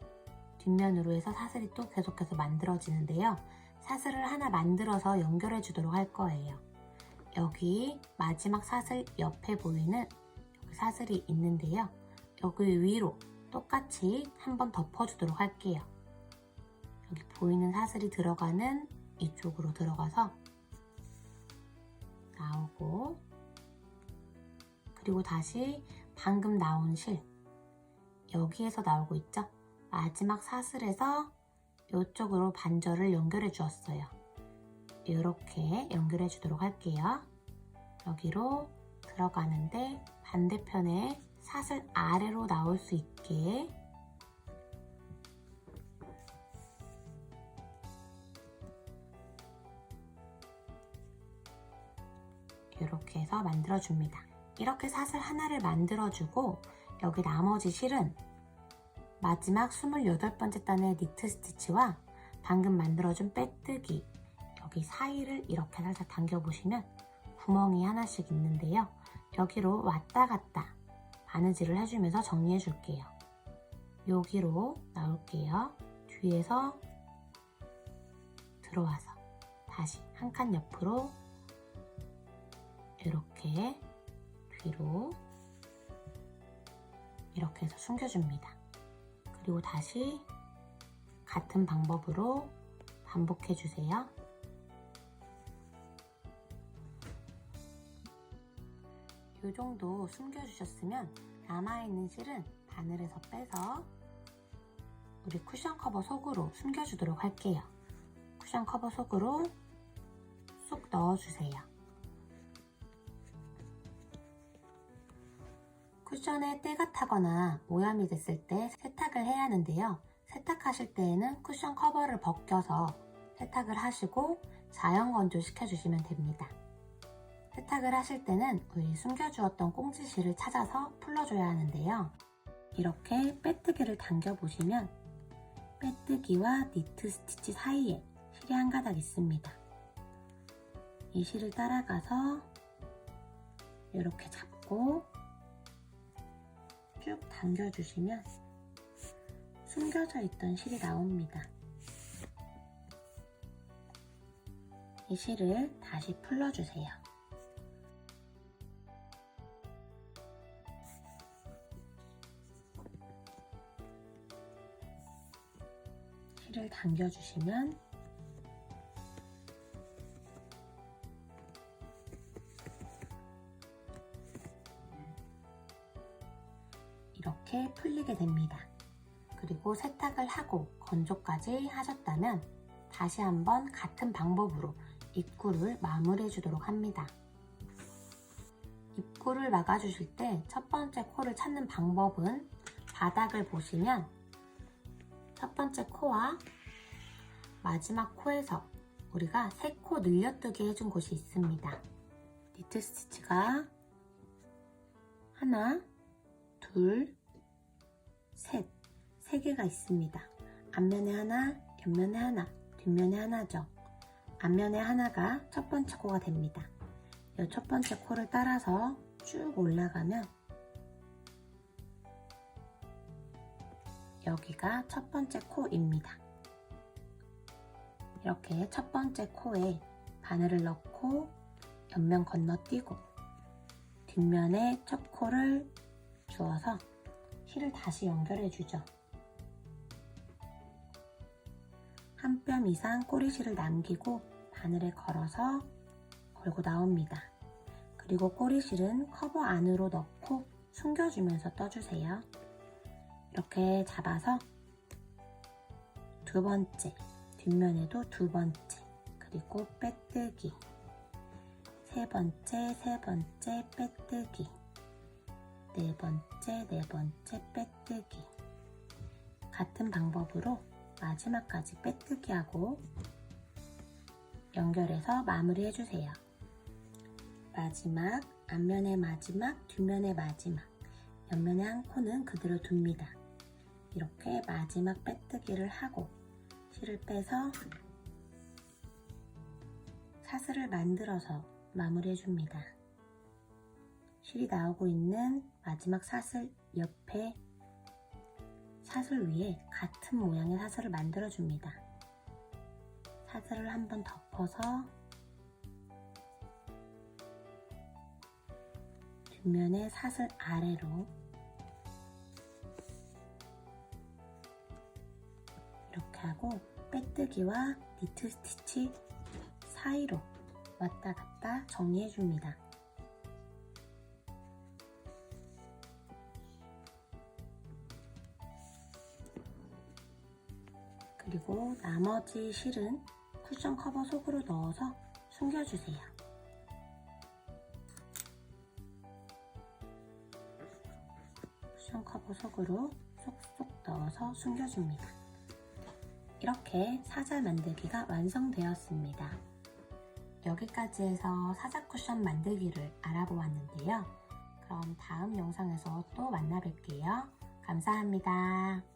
뒷면으로 해서 사슬이 또 계속해서 만들어지는데요. 사슬을 하나 만들어서 연결해 주도록 할 거예요. 여기 마지막 사슬 옆에 보이는 여기 사슬이 있는데요. 여기 위로 똑같이 한번 덮어주도록 할게요. 여기 보이는 사슬이 들어가는 이쪽으로 들어가서 나오고, 그리고 다시 방금 나온 실 여기에서 나오고 있죠? 마지막 사슬에서 이쪽으로 반절을 연결해 주었어요. 이렇게 연결해 주도록 할게요. 여기로 들어가는데 반대편에 사슬 아래로 나올 수 있게 이렇게 해서 만들어줍니다. 이렇게 사슬 하나를 만들어주고 여기 나머지 실은 마지막 28번째 단의 니트 스티치와 방금 만들어준 빼뜨기 여기 사이를 이렇게 살짝 당겨보시면 구멍이 하나씩 있는데요. 여기로 왔다 갔다 바느질을 해주면서 정리해 줄게요. 여기로 나올게요. 뒤에서 들어와서 다시 한 칸 옆으로 이렇게 뒤로 이렇게 해서 숨겨줍니다. 그리고 다시 같은 방법으로 반복해주세요. 이 정도 숨겨주셨으면 남아있는 실은 바늘에서 빼서 우리 쿠션 커버 속으로 숨겨주도록 할게요. 쿠션 커버 속으로 쏙 넣어주세요. 쿠션에 때가 타거나 오염이 됐을 때 세탁을 해야 하는데요. 세탁하실 때에는 쿠션 커버를 벗겨서 세탁을 하시고 자연 건조 시켜주시면 됩니다. 세탁을 하실 때는 우리 숨겨주었던 꽁지실을 찾아서 풀러줘야 하는데요. 이렇게 빼뜨기를 당겨보시면 빼뜨기와 니트 스티치 사이에 실이 한 가닥 있습니다. 이 실을 따라가서 이렇게 잡고 쭉 당겨주시면 숨겨져 있던 실이 나옵니다. 이 실을 다시 풀러주세요. 실을 당겨주시면 이렇게 풀리게 됩니다. 그리고 세탁을 하고 건조까지 하셨다면 다시 한번 같은 방법으로 입구를 마무리해 주도록 합니다. 입구를 막아주실 때 첫 번째 코를 찾는 방법은 바닥을 보시면 첫 번째 코와 마지막 코에서 우리가 3코 늘려뜨기 해준 곳이 있습니다. 니트 스티치가 하나, 둘, 셋, 3개가 있습니다. 앞면에 하나, 옆면에 하나, 뒷면에 하나죠. 앞면에 하나가 첫 번째 코가 됩니다. 이 첫 번째 코를 따라서 쭉 올라가면 여기가 첫 번째 코입니다. 이렇게 첫 번째 코에 바늘을 넣고 옆면 건너뛰고 뒷면에 첫 코를 주어서 실을 다시 연결해주죠. 한 뼘 이상 꼬리실을 남기고 바늘에 걸어서 걸고 나옵니다. 그리고 꼬리실은 커버 안으로 넣고 숨겨주면서 떠주세요. 이렇게 잡아서 두 번째, 뒷면에도 두 번째, 그리고 빼뜨기, 세 번째 빼뜨기, 네 번째 빼뜨기. 같은 방법으로 마지막까지 빼뜨기하고 연결해서 마무리 해주세요. 마지막, 앞면의 마지막, 뒷면의 마지막, 옆면의 한 코는 그대로 둡니다. 이렇게 마지막 빼뜨기를 하고 실을 빼서 사슬을 만들어서 마무리해줍니다. 실이 나오고 있는 마지막 사슬 옆에 사슬 위에 같은 모양의 사슬을 만들어줍니다. 사슬을 한번 덮어서 뒷면의 사슬 아래로 이렇게 하고 빼뜨기와 니트 스티치 사이로 왔다 갔다 정리해줍니다. 그리고 나머지 실은 쿠션 커버 속으로 넣어서 숨겨주세요. 쿠션 커버 속으로 쏙쏙 넣어서 숨겨줍니다. 이렇게 사자 만들기가 완성되었습니다. 여기까지 해서 사자 쿠션 만들기를 알아보았는데요. 그럼 다음 영상에서 또 만나 뵐게요. 감사합니다.